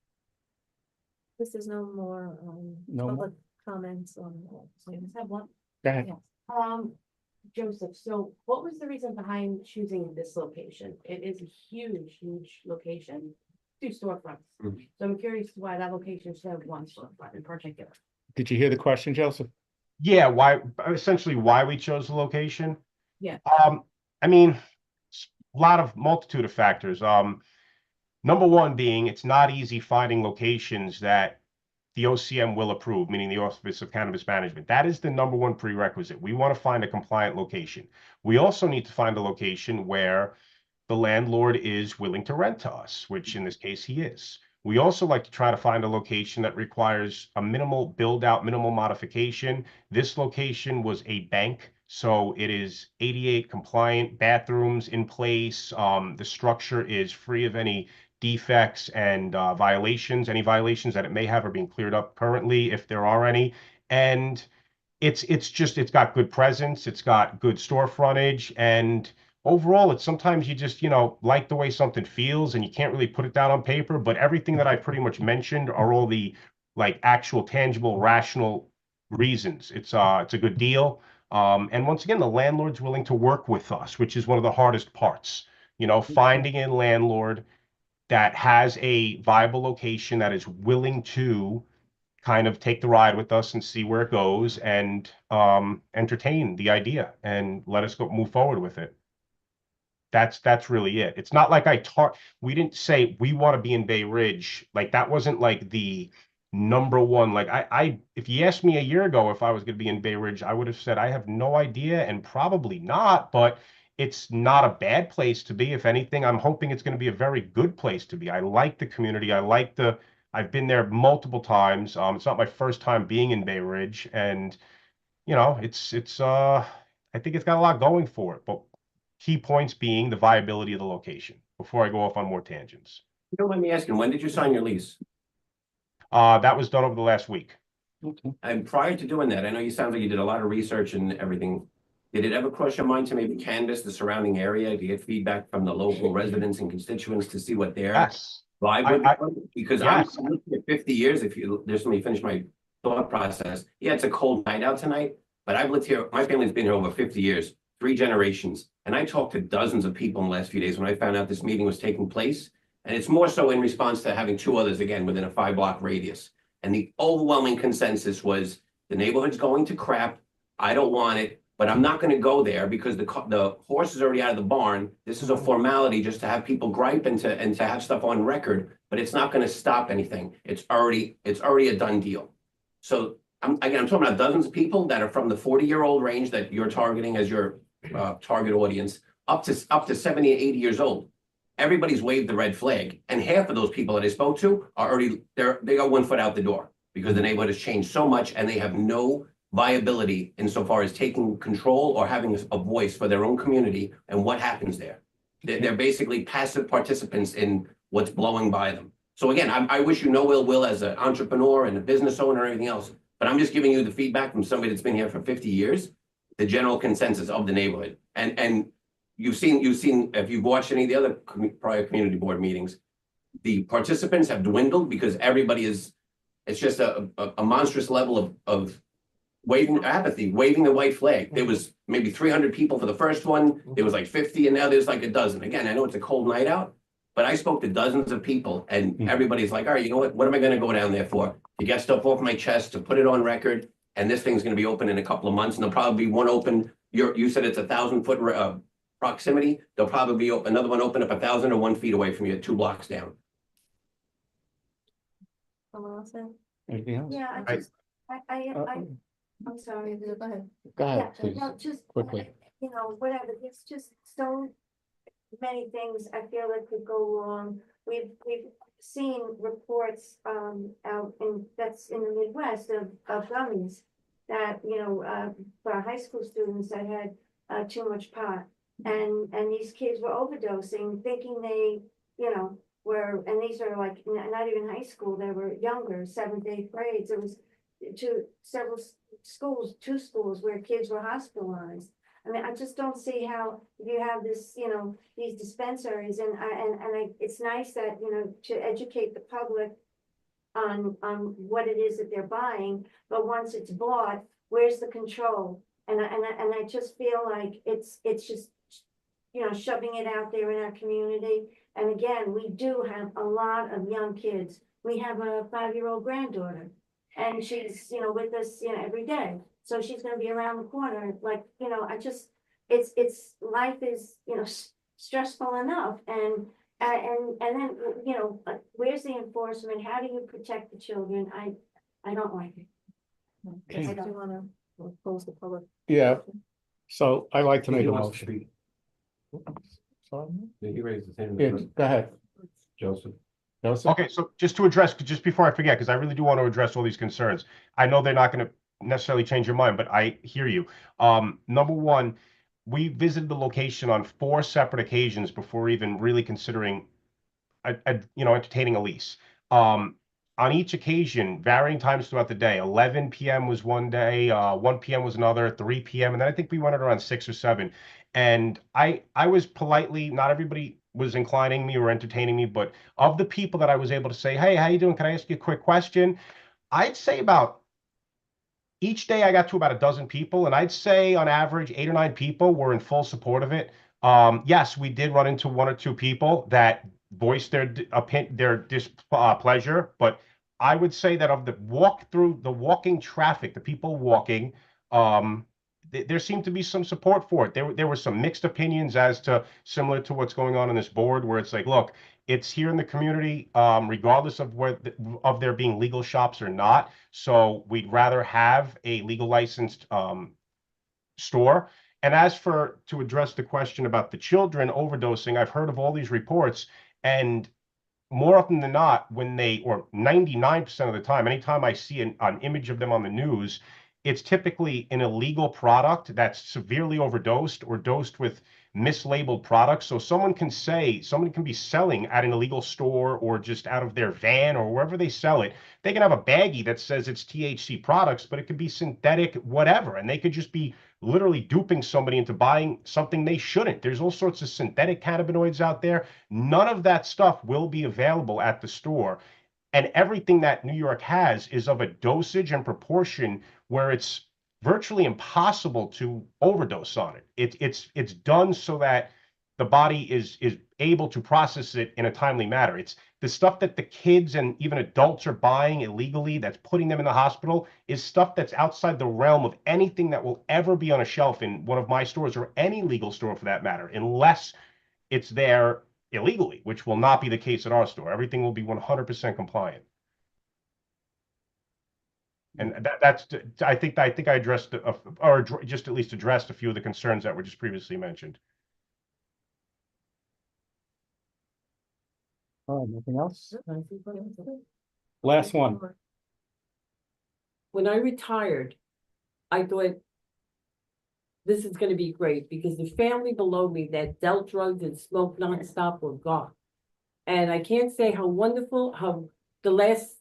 This is no more,
No
public comments on.
So I just have one.
Go ahead.
Yes. Joseph, so what was the reason behind choosing this location? It is a huge, huge location, 2 storefronts. So I'm curious why that location should have 1 storefront in particular.
Did you hear the question, Joseph?
Yeah, essentially why we chose the location?
Yeah.
I mean, multitude of factors. Number one being it's not easy finding locations that the OCM will approve, meaning the Office of Cannabis Management. That is the number one prerequisite. We want to find a compliant location. We also need to find a location where the landlord is willing to rent to us, which in this case he is. We also like to try to find a location that requires a minimal build out, minimal modification. This location was a bank, so it is ADA compliant, bathrooms in place. The structure is free of any defects and violations. Any violations that it may have are being cleared up currently, if there are any. And it's got good presence, it's got good store frontage, and overall, it's sometimes you just, like the way something feels and you can't really put it down on paper, but everything that I pretty much mentioned are all the actual tangible, rational reasons. It's a good deal. And once again, the landlord's willing to work with us, which is one of the hardest parts. Finding a landlord that has a viable location that is willing to kind of take the ride with us and see where it goes and entertain the idea and let us move forward with it. That's really it. It's not like we didn't say we want to be in Bay Ridge. That wasn't the number one. If you asked me a year ago if I was going to be in Bay Ridge, I would have said I have no idea and probably not, but it's not a bad place to be. If anything, I'm hoping it's going to be a very good place to be. I like the community. I've been there multiple times. It's not my first time being in Bay Ridge, and I think it's got a lot going for it, but key points being the viability of the location before I go off on more tangents.
You don't mind me asking, when did you sign your lease?
That was done over the last week.
Okay.
And prior to doing that, I know you sound like you did a lot of research and everything. Did it ever cross your mind to maybe canvass the surrounding area to get feedback from the local residents and constituents to see what their vibe would be? Because I'm looking at 50 years, just let me finish my thought process. Yeah, it's a cold night out tonight, but I've lived here, my family's been here over 50 years, 3 generations. And I talked to dozens of people in the last few days when I found out this meeting was taking place. And it's more so in response to having 2 others, again, within a 5-block radius. And the overwhelming consensus was the neighborhood's going to crap. I don't want it, but I'm not going to go there because the horse is already out of the barn. This is a formality just to have people gripe and to have stuff on record, but it's not going to stop anything. It's already a done deal. So I'm talking about dozens of people that are from the 40-year-old range that you're targeting as your target audience, up to 70 and 80 years old. Everybody's waved the red flag, and half of those people that I spoke to are already they got 1 foot out the door because the neighborhood has changed so much, and they have no viability insofar as taking control or having a voice for their own community and what happens there. They're basically passive participants in what's blowing by them. So again, I wish you no ill will as an entrepreneur and a business owner or anything else, but I'm just giving you the feedback from somebody that's been here for 50 years, the general consensus of the neighborhood. And you've seen if you've watched any of the other prior community board meetings, the participants have dwindled because everybody it's just a monstrous level of waving apathy, waving the white flag. There was maybe 300 people for the first one. There was like 50 and now there's like a dozen. Again, I know it's a cold night out, but I spoke to dozens of people and everybody's like, all right, you know what am I gonna go down there for? To get stuff off my chest, to put it on record. And this thing's gonna be open in a couple of months and there'll probably be one open. You said it's 1,000-foot proximity. There'll probably be another one open up 1,001 feet away from you, 2 blocks down.
Someone else say?
Anything else?
Yeah, I'm sorry, go ahead.
Go ahead,
Yeah,
please,
no, just,
quickly.
you know, whatever, there's just so many things I feel like could go wrong. We've seen reports, out that's in the Midwest of gummies that, you know, for high school students that had, too much pot. And these kids were overdosing, thinking they, you know, and these are like, not even high school, they were younger, 7th, 8th grades. It was several schools, 2 schools where kids were hospitalized. I mean, I just don't see how you have this, you know, these dispensaries it's nice that, you know, to educate the public on what it is that they're buying, but once it's bought, where's the control? And I just feel like it's just, you know, shoving it out there in our community. And again, we do have a lot of young kids. We have a 5-year-old granddaughter and she's, you know, with us, you know, every day. So she's gonna be around the corner, like, you know, it's life is, you know, stressful enough. And then, you know, where's the enforcement? How do you protect the children? I don't like it.
Okay.
I don't wanna close the public.
Yeah, so I like to make
He
a
wants to
motion.
speak.
Sorry?
He raised his hand.
Yeah, go ahead,
Joseph.
Joseph.
Okay, so just to address, just before I forget, because I really do want to address all these concerns. I know they're not going to necessarily change your mind, but I hear you. Number one, we visited the location on 4 separate occasions before even really considering, entertaining a lease. On each occasion, varying times throughout the day, 11 p.m. was one day, 1 p.m. was another, 3 p.m. And then I think we went at around 6 or 7. And I was politely, not everybody was inclining me or entertaining me, but of the people that I was able to say, hey, how you doing? Can I ask you a quick question? I'd say about each day I got to about a dozen people, and I'd say on average 8 or 9 people were in full support of it. Yes, we did run into 1 or 2 people that voiced their displeasure, but I would say that of the walking traffic, the people walking, there seemed to be some support for it. There were some mixed opinions as to, similar to what's going on in this board, where it's like, look, it's here in the community, regardless of of there being legal shops or not. So we'd rather have a legal licensed store. And as for to address the question about the children overdosing, I've heard of all these reports, and more often than not, or 99% of the time, anytime I see an image of them on the news, it's typically an illegal product that's severely overdosed or dosed with mislabeled products. So somebody can be selling at an illegal store or just out of their van or wherever they sell it. They can have a baggie that says it's THC products, but it could be synthetic, whatever. And they could just be literally duping somebody into buying something they shouldn't. There's all sorts of synthetic cannabinoids out there. None of that stuff will be available at the store. And everything that New York has is of a dosage and proportion where it's virtually impossible to overdose on it. It's done so that the body is able to process it in a timely manner. It's the stuff that the kids and even adults are buying illegally that's putting them in the hospital is stuff that's outside the realm of anything that will ever be on a shelf in one of my stores or any legal store for that matter, unless it's there illegally, which will not be the case at our store. Everything will be 100% compliant. And I think I addressed, or just at least addressed a few of the concerns that were just previously mentioned.
All right, anything else? Last one.
When I retired, I thought this is gonna be great because the family below me that dealt drugs and smoked nonstop were gone. And I can't say how wonderful, how the last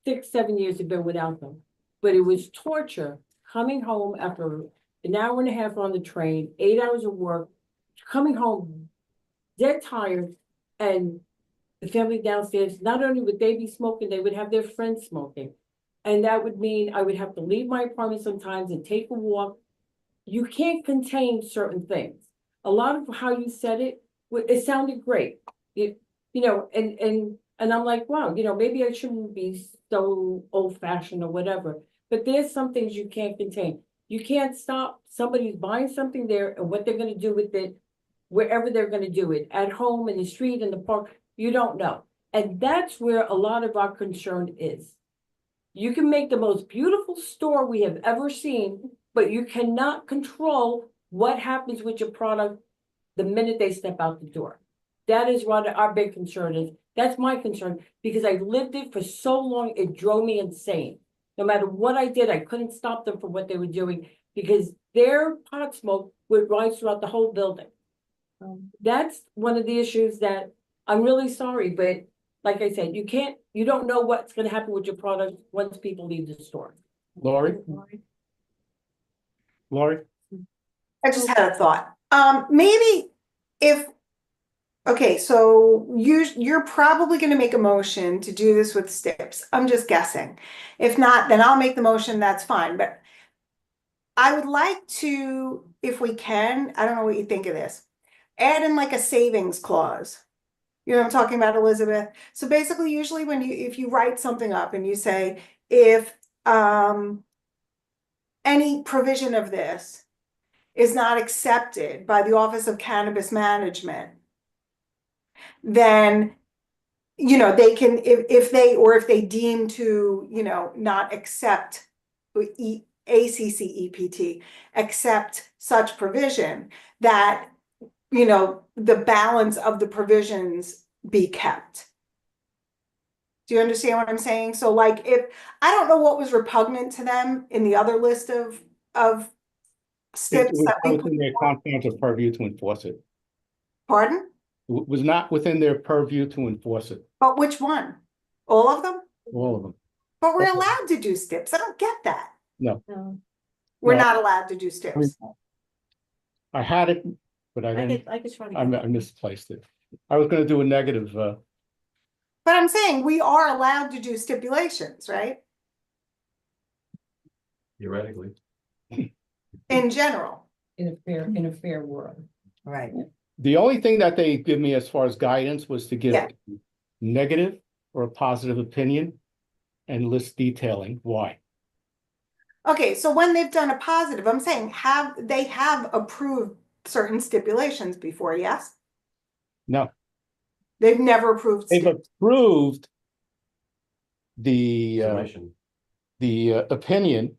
6, 7 years have been without them. But it was torture coming home after an hour and a half on the train, 8 hours of work, coming home dead tired, and the family downstairs, not only would they be smoking, they would have their friends smoking. And that would mean I would have to leave my apartment sometimes and take a walk. You can't contain certain things. A lot of how you said it, it sounded great. And I'm like, wow, maybe I shouldn't be so old fashioned or whatever. But there's some things you can't contain. You can't stop somebody's buying something there and what they're gonna do with it, wherever they're gonna do it, at home, in the street, in the park, you don't know. And that's where a lot of our concern is. You can make the most beautiful store we have ever seen, but you cannot control what happens with your product the minute they step out the door. That is what our big concern is. That's my concern, because I lived it for so long, it drove me insane. No matter what I did, I couldn't stop them from what they were doing, because their pot smoke would rise throughout the whole building. That's one of the issues that I'm really sorry, but like I said, you don't know what's gonna happen with your product once people leave the store.
Lori? Lori?
I just had a thought. Maybe if, okay, so you're probably gonna make a motion to do this with STIPs. I'm just guessing. If not, then I'll make the motion, that's fine, but I would like to, if we can, I don't know what you think of this, add in like a savings clause. You know what I'm talking about, Elizabeth? So basically, usually if you write something up and you say, if any provision of this is not accepted by the Office of Cannabis Management, then, they can, if they deem to, not accept ACCEPT, accept such provision, that, the balance of the provisions be kept. Do you understand what I'm saying? So like, if, I don't know what was repugnant to them in the other list of
It
STIPs
was
that
not
we
within their confidential purview to enforce it.
Pardon?
It was not within their purview to enforce it,
But which one? All of them?
all of them.
But we're allowed to do STIPs. I don't get that.
No,
We're
No.
not allowed to do STIPs.
I had it, but I didn't,
I could try to.
I misplaced it. I was gonna do a negative,
But I'm saying we are allowed to do stipulations, right?
Theoretically.
In general.
In a fair world.
Right.
the only thing that they give me as far as guidance was to give
Yeah.
negative or a positive opinion and list detailing why.
Okay, so when they've done a positive, I'm saying they have approved certain stipulations before, yes?
No,
They've never approved.
they've
STIPs.
approved the
Submission.
Opinion,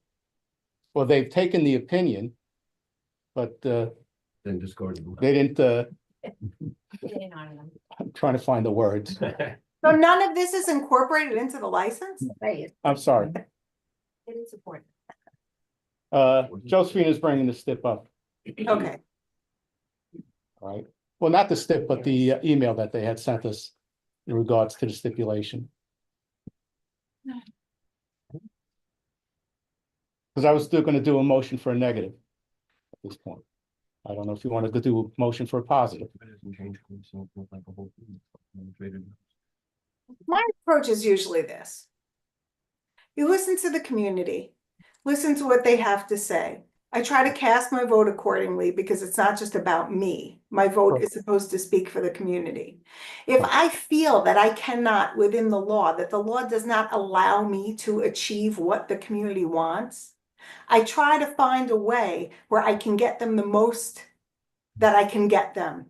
or they've taken the opinion, but
Then discarded them.
they didn't, I'm trying to find the words.
So none of this is incorporated into the license?
I'm sorry.
It is important.
Josephine is bringing the STIP up.
Okay.
All right. Well, not the STIP, but the email that they had sent us in regards to the stipulation. Because I was still going to do a motion for a negative at this point. I don't know if you wanted to do a motion for a positive.
My approach is usually this. You listen to the community, listen to what they have to say. I try to cast my vote accordingly because it's not just about me. My vote is supposed to speak for the community. If I feel that I cannot, within the law, that the law does not allow me to achieve what the community wants, I try to find a way where I can get them the most that I can get them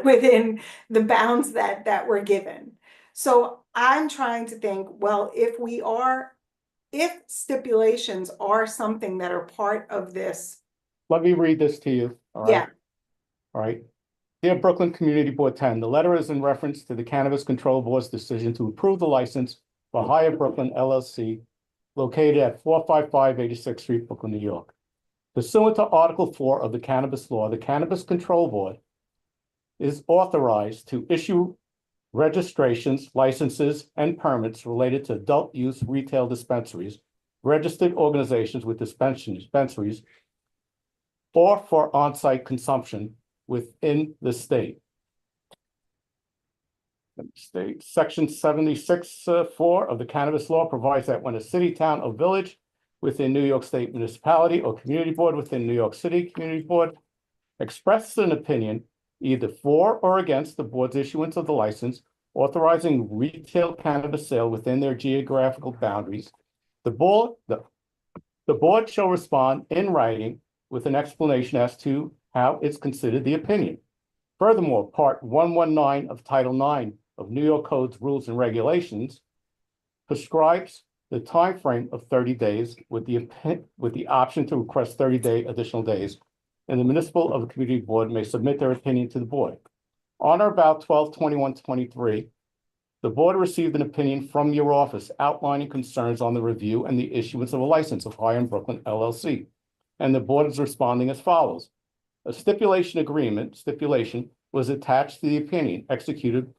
within the bounds that we're given. So I'm trying to think, well, if stipulations are something that are part of this.
Let me read this to you. All right.
Yeah.
All right. Dear Brooklyn Community Board 10, the letter is in reference to the Cannabis Control Board's decision to approve the license for Hyatt Brooklyn LLC located at 455 86th Street, Brooklyn, New York. Pursuant to Article 4 of the Cannabis Law, the Cannabis Control Board is authorized to issue registrations, licenses, and permits related to adult use retail dispensaries, registered organizations with dispensaries, or for on-site consumption within the state. let me state, section 76, 4 of the cannabis law provides that when a city, town, or village within New York State municipality or community board within New York City Community Board expresses an opinion either for or against the board's issuance of the license authorizing retail cannabis sale within their geographical boundaries, the board shall respond in writing with an explanation as to how it's considered the opinion. Furthermore, Part 119 of Title IX of New York Code's Rules and Regulations prescribes the time frame of 30 days with the option to request 30-day additional days, and the municipal or community board may submit their opinion to the board. On or about 12/21/23, the board received an opinion from your office outlining concerns on the review and the issuance of a license of High in Brooklyn LLC, and the board is responding as follows. A stipulation was attached to the opinion executed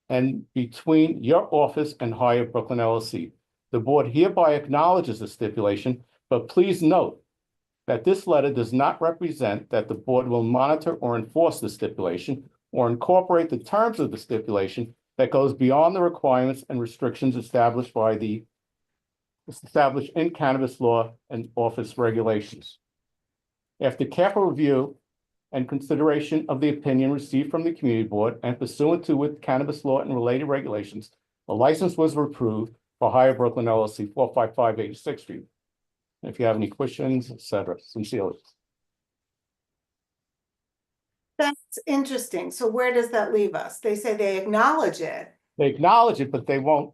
and between your office and High in Brooklyn LLC. The board hereby acknowledges the stipulation, but please note that this letter does not represent that the board will monitor or enforce the stipulation or incorporate the terms of the stipulation that goes beyond the requirements and restrictions established in cannabis law and office regulations. After careful review and consideration of the opinion received from the community board and pursuant to with cannabis law and related regulations, a license was approved for High Brooklyn LLC, 455 86th Street. If you have any questions, etc., sincerely.
That's interesting. So where does that leave us? They say they acknowledge it.
They acknowledge it, but they won't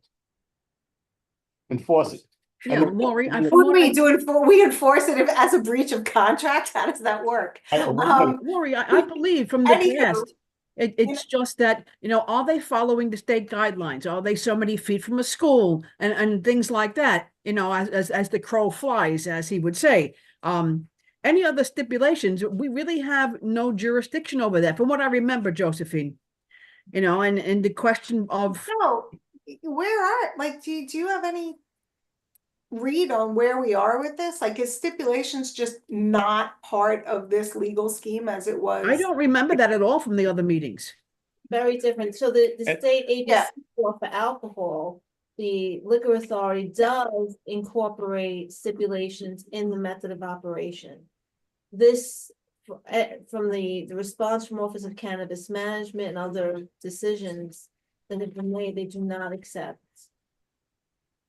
enforce it.
Yeah, Lori,
We enforce it as a breach of contract? How does that work?
Lori, I believe from the
Anywho,
past, it's just that, are they following the state guidelines? Are they so many feet from a school and things like that? As the crow flies, as he would say. Any other stipulations, we really have no jurisdiction over that, from what I remember, Josephine. And the question of
no, do you have any read on where we are with this? Like, is stipulations just not part of this legal scheme as it was?
I don't remember that at all from the other meetings.
Very different. So the state agency for alcohol, the liquor authority does incorporate stipulations in the method of operation. This, from the response from Office of Cannabis Management and other decisions that have been made, they do not accept.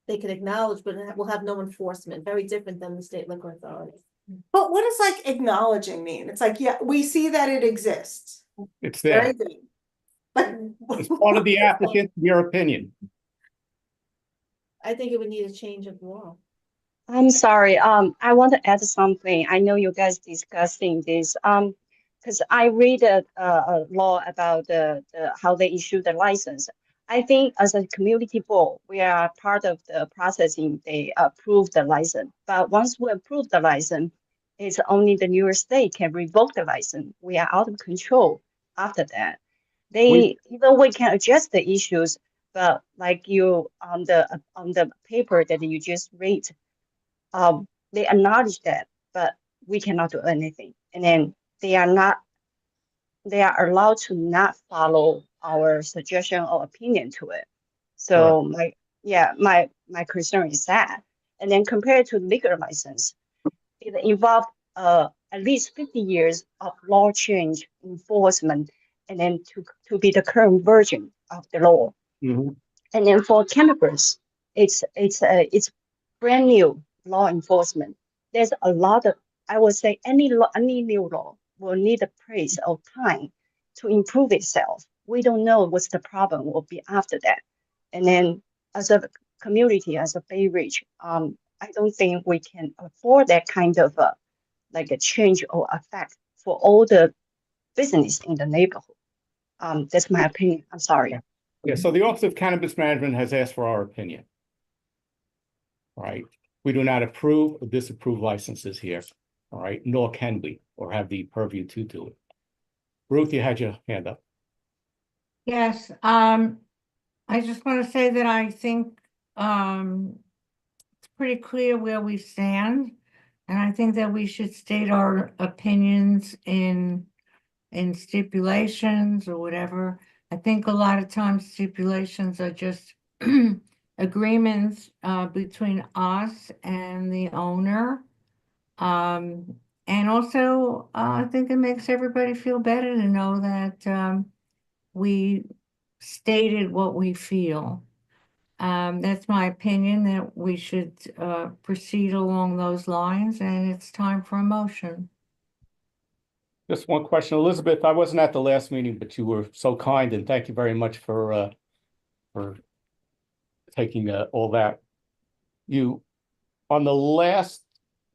They can acknowledge, but it will have no enforcement. Very different than the state liquor authority.
But what does like acknowledging mean? It's like, yeah, we see that it exists.
It's there.
Very good. But
it's part of the applicant, your opinion.
I think it would need a change of law.
I'm sorry. I want to add something. I know you guys discussing this. Because I read a law about how they issue the license. I think as a community board, we are part of the processing. They approve the license, but once we approve the license, it's only the New York State can revoke the license. We are out of control after that. Even we can adjust the issues, but like you on the paper that you just read. They acknowledge that, but we cannot do anything. And then they are allowed to not follow our suggestion or opinion to it. So my concern is that. And then compared to liquor license, it involved at least 50 years of law change enforcement, and then to be the current version of the law.
Mm-hmm.
And then for cannabis, it's brand new law enforcement. There's a lot of, I would say, any new law will need a place of time to improve itself. We don't know what's the problem will be after that. And then as a community, as a Bay Ridge, I don't think we can afford that kind of like a change or effect for all the business in the neighborhood. That's my opinion. I'm sorry.
Yeah, so the Office of Cannabis Management has asked for our opinion. All right. We do not approve or disapprove licenses here. All right, nor can we or have the purview to do it. Ruth, you had your hand up.
Yes, I just want to say that I think it's pretty clear where we stand, and I think that we should state our opinions in stipulations or whatever. I think a lot of times stipulations are just agreements between us and the owner. And also, I think it makes everybody feel better to know that we stated what we feel. That's my opinion, that we should proceed along those lines, and it's time for a motion.
Just one question, Elizabeth, I wasn't at the last meeting, but you were so kind, and thank you very much for taking all that. You, on the last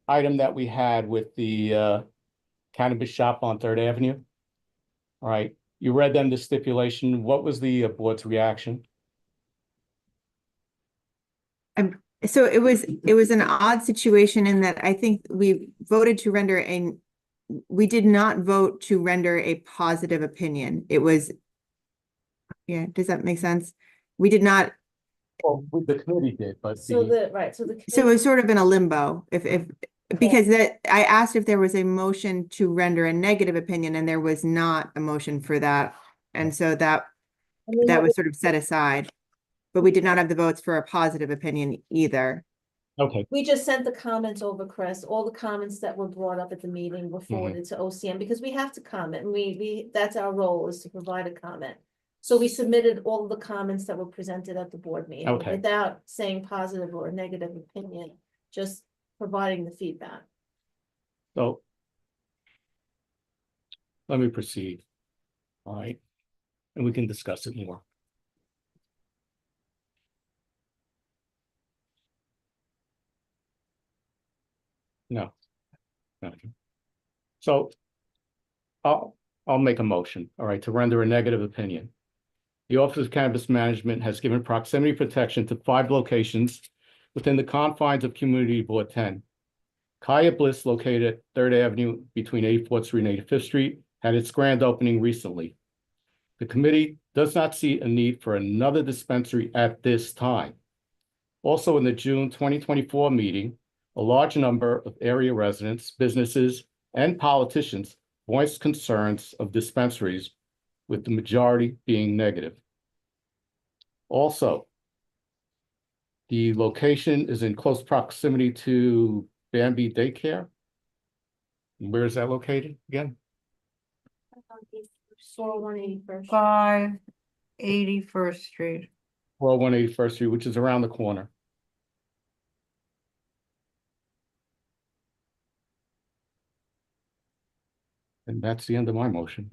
item that we had with the cannabis shop on Third Avenue, all right, you read them the stipulation. What was the board's reaction?
So it was an odd situation in that I think we voted to render we did not vote to render a positive opinion. It was, yeah, does that make sense? We did not.
Well, the committee did, but
So
the,
so the.
So it was sort of in a limbo, because that I asked if there was a motion to render a negative opinion, and there was not a motion for that. And so that was sort of set aside, but we did not have the votes for a positive opinion either.
okay,
We just sent the comments over, Chris. All the comments that were brought up at the meeting were forwarded to OCM because we have to comment, and we that's our role, is to provide a comment. So we submitted all of the comments that were presented at the board meeting
Okay.
without saying positive or negative opinion, just providing the feedback.
so let me proceed. All right, and we can discuss it more. No. Okay. So I'll make a motion, all right, to render a negative opinion. The Office of Cannabis Management has given proximity protection to 5 locations within the confines of Community Board 10. Kaya Bliss, located at Third Avenue between 84th Street and 85th Street, had its grand opening recently. The committee does not see a need for another dispensary at this time. Also, in the June 2024 meeting, a large number of area residents, businesses, and politicians voiced concerns of dispensaries, with the majority being negative. Also, the location is in close proximity to Bambi Daycare. Where is that located again?
181st.
581st Street.
Well, 181st Street, which is around the corner. And that's the end of my motion.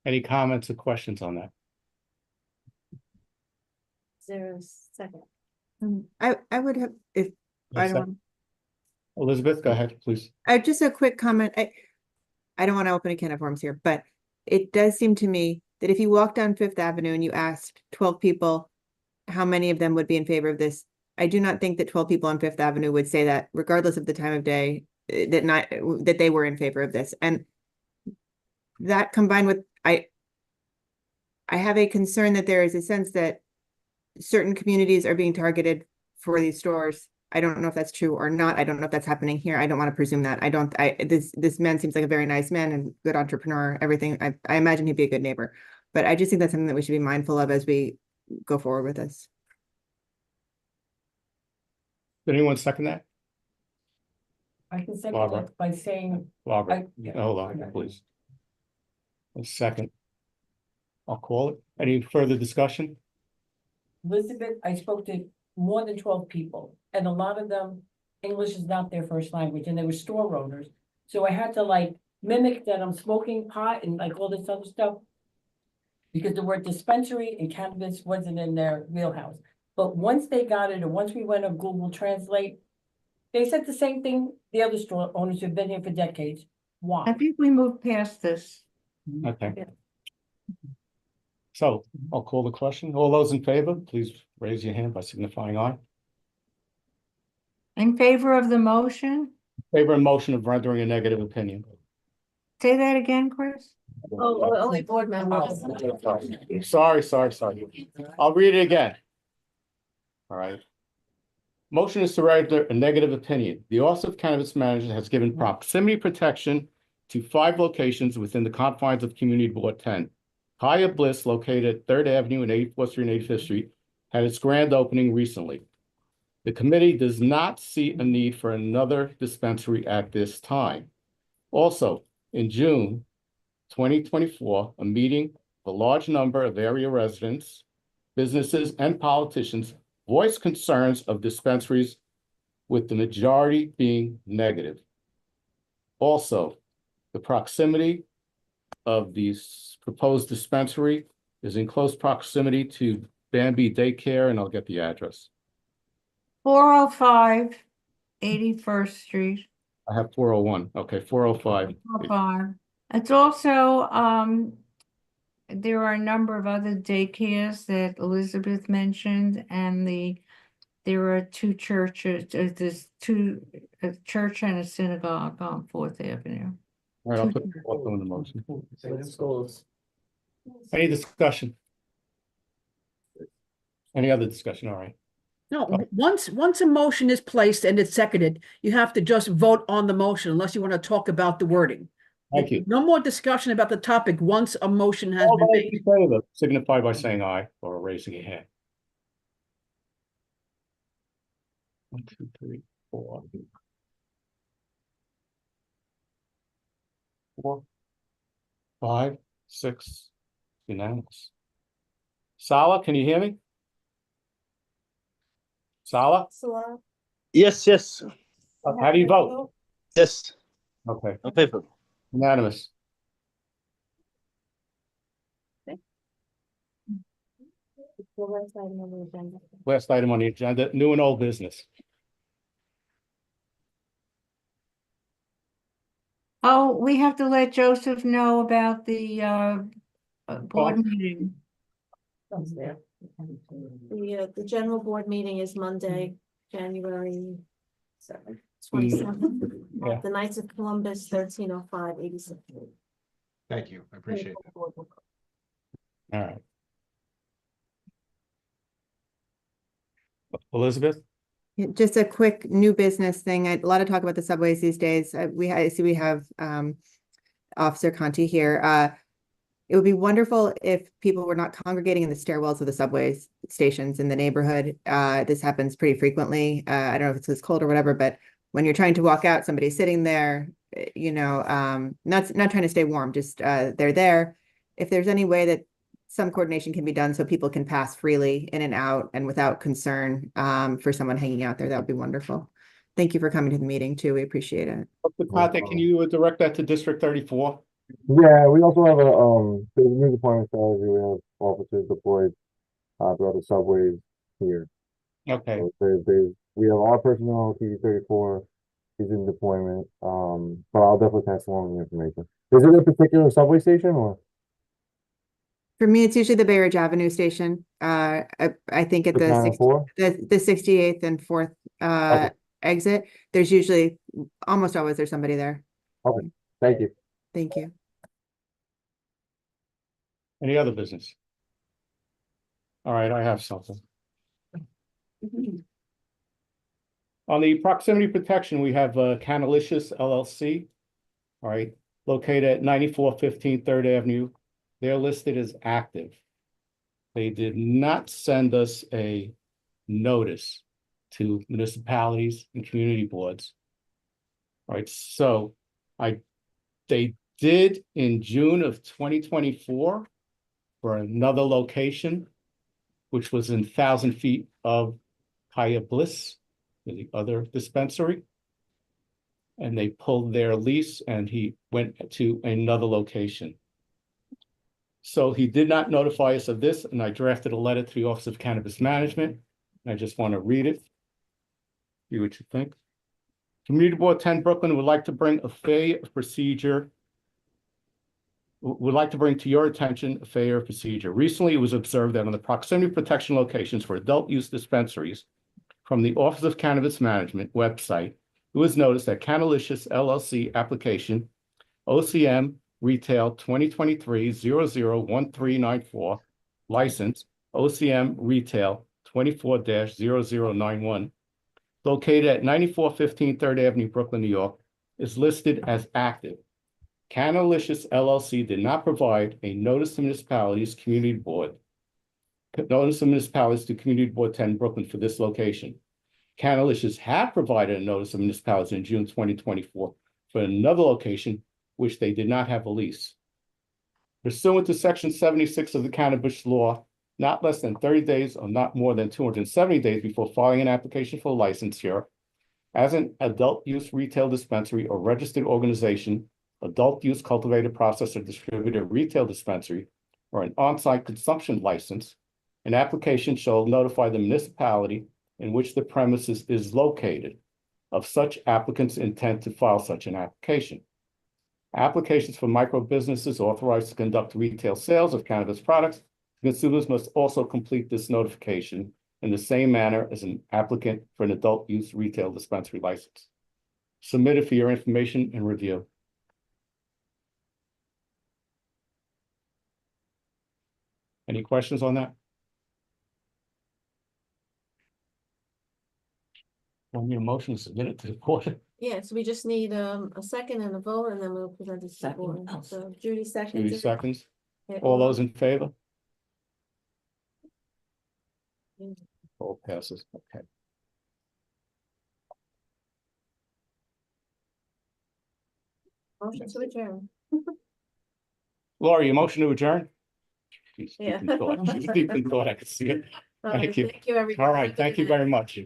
Any comments or questions on that?
Is there a second?
I would have, if I don't want.
Elizabeth, go ahead, please.
Just a quick comment. I don't want to open a can of worms here, but it does seem to me that if you walk down Fifth Avenue and you asked 12 people how many of them would be in favor of this, I do not think that 12 people on Fifth Avenue would say that, regardless of the time of day, that they were in favor of this. And that, combined with, I have a concern that there is a sense that certain communities are being targeted for these stores. I don't know if that's true or not. I don't know if that's happening here. I don't want to presume that. This man seems like a very nice man and good entrepreneur, everything. I imagine he'd be a good neighbor, but I just think that's something that we should be mindful of as we go forward with this.
Did anyone second that?
I can second
Barbara.
it by saying,
Barbara, hold on, please. A second. I'll call it. Any further discussion?
Elizabeth, I spoke to more than 12 people, and a lot of them, English is not their first language, and they were store owners. So I had to like mimic that I'm smoking pot and like all this other stuff, because the word dispensary and cannabis wasn't in their wheelhouse. But once they got it, and once we went on Google Translate, they said the same thing the other store owners who've been here for decades. Why?
I think we moved past this.
Okay. So I'll call the question. All those in favor, please raise your hand by signifying aye.
In favor of the motion?
Favor and motion of rendering a negative opinion.
Say that again, Chris?
Oh, only board members.
Sorry. I'll read it again. All right. Motion is to render a negative opinion. The Office of Cannabis Management has given proximity protection to 5 locations within the confines of Community Board 10. Haya Bliss, located at 3rd Avenue and 84th Street and 85th Street, had its grand opening recently. The committee does not see a need for another dispensary at this time. Also, in June 2024, a meeting of a large number of area residents, businesses, and politicians voiced concerns of dispensaries, with the majority being negative. Also, the proximity of the proposed dispensary is in close proximity to Bambi Daycare, and I'll get the address.
405 81st Street.
I have 401. Okay, 405.
405. It's also, there are a number of other daycares that Elizabeth mentioned, and there are 2 churches, there's 2, a church and a synagogue on 4th Avenue.
All right, I'll put also in the motion. Any discussion? Any other discussion? All right.
No, once a motion is placed and it's seconded, you have to just vote on the motion unless you want to talk about the wording.
Thank you.
No more discussion about the topic once a motion has
All
been
those
made.
in favor signify by saying aye or raising a hand. 1, 2, 3, 4. 4, 5, 6, unanimous. Sala, can you hear me? Sala?
Salah?
Yes, yes,
How do you vote?
yes,
Okay,
on paper.
unanimous.
The last item on the agenda.
Last item on the agenda, new and old business.
Oh, we have to let Joseph know about the board
Oh.
meeting.
The general board meeting is Monday, January 27th.
Yeah.
At the Knights of Columbus, 1305 86th.
Thank you. I appreciate it.
All right. Elizabeth?
Yeah, just a quick new business thing. A lot of talk about the subways these days. I see we have Officer Conti here. It would be wonderful if people were not congregating in the stairwells of the subway stations in the neighborhood. This happens pretty frequently. I don't know if it's cold or whatever, but when you're trying to walk out, somebody's sitting there, not trying to stay warm, just they're there. If there's any way that some coordination can be done so people can pass freely in and out and without concern for someone hanging out there, that would be wonderful. Thank you for coming to the meeting too. We appreciate it.
Dr. Conte, can you direct that to District 34?
Yeah, we also have there's a new deployment strategy. We have officers deployed throughout the subways here.
Okay.
So we have our personnel on TV 34 is in deployment. But I'll definitely pass along the information. Is it a particular subway station or?
For me, it's usually the Bay Ridge Avenue station. I think at
The 904?
the 68th and 4th
Okay.
exit, there's usually almost always there's somebody there.
Okay, thank you.
Thank you.
Any other business? All right, I have something. On the proximity protection, we have Canalicious LLC. All right, located at 9415 3rd Avenue. They're listed as active. They did not send us a notice to municipalities and community boards. All right, so they did in June of 2024 for another location, which was in 1,000 feet of Haya Bliss, the other dispensary. And they pulled their lease and he went to another location. So he did not notify us of this, and I drafted a letter to the Office of Cannabis Management. And I just want to read it. See what you think. Community Board 10 Brooklyn would like to bring a failure of procedure. Would like to bring to your attention a failure of procedure. Recently, it was observed that on the proximity protection locations for adult use dispensaries from the Office of Cannabis Management website, it was noticed that Canalicious LLC application OCM Retail 2023-001394 license OCM Retail 24-0091 located at 9415 3rd Avenue, Brooklyn, New York, is listed as active. Canalicious LLC did not provide a notice to municipalities, community board. Notice of municipalities to Community Board 10 Brooklyn for this location. Canalicious had provided a notice of municipalities in June 2024 for another location, which they did not have a lease. Pursuant to Section 76 of the cannabis law, not less than 30 days or not more than 270 days before filing an application for licensure as an adult use retail dispensary or registered organization, adult use cultivator, processor, distributor, retail dispensary, or an on-site consumption license, an application shall notify the municipality in which the premises is located of such applicant's intent to file such an application. Applications for micro businesses authorized to conduct retail sales of cannabis products, consumers must also complete this notification in the same manner as an applicant for an adult use retail dispensary license. Submitted for your information and review. Any questions on that? Want me a motion to submit it to the board?
Yeah, so we just need a second and a vote, and then we'll present it to the
Second.
board. So Judy seconds.
Judy
it.
seconds.
Okay,
All those in favor? All passes, okay.
Motion to adjourn.
Laura, your motion to adjourn? She's deep
Yeah.
in thought. She's deep in thought. I can see it.
All right,
Thank you.
Thank you, everyone.
All right, thank you very much.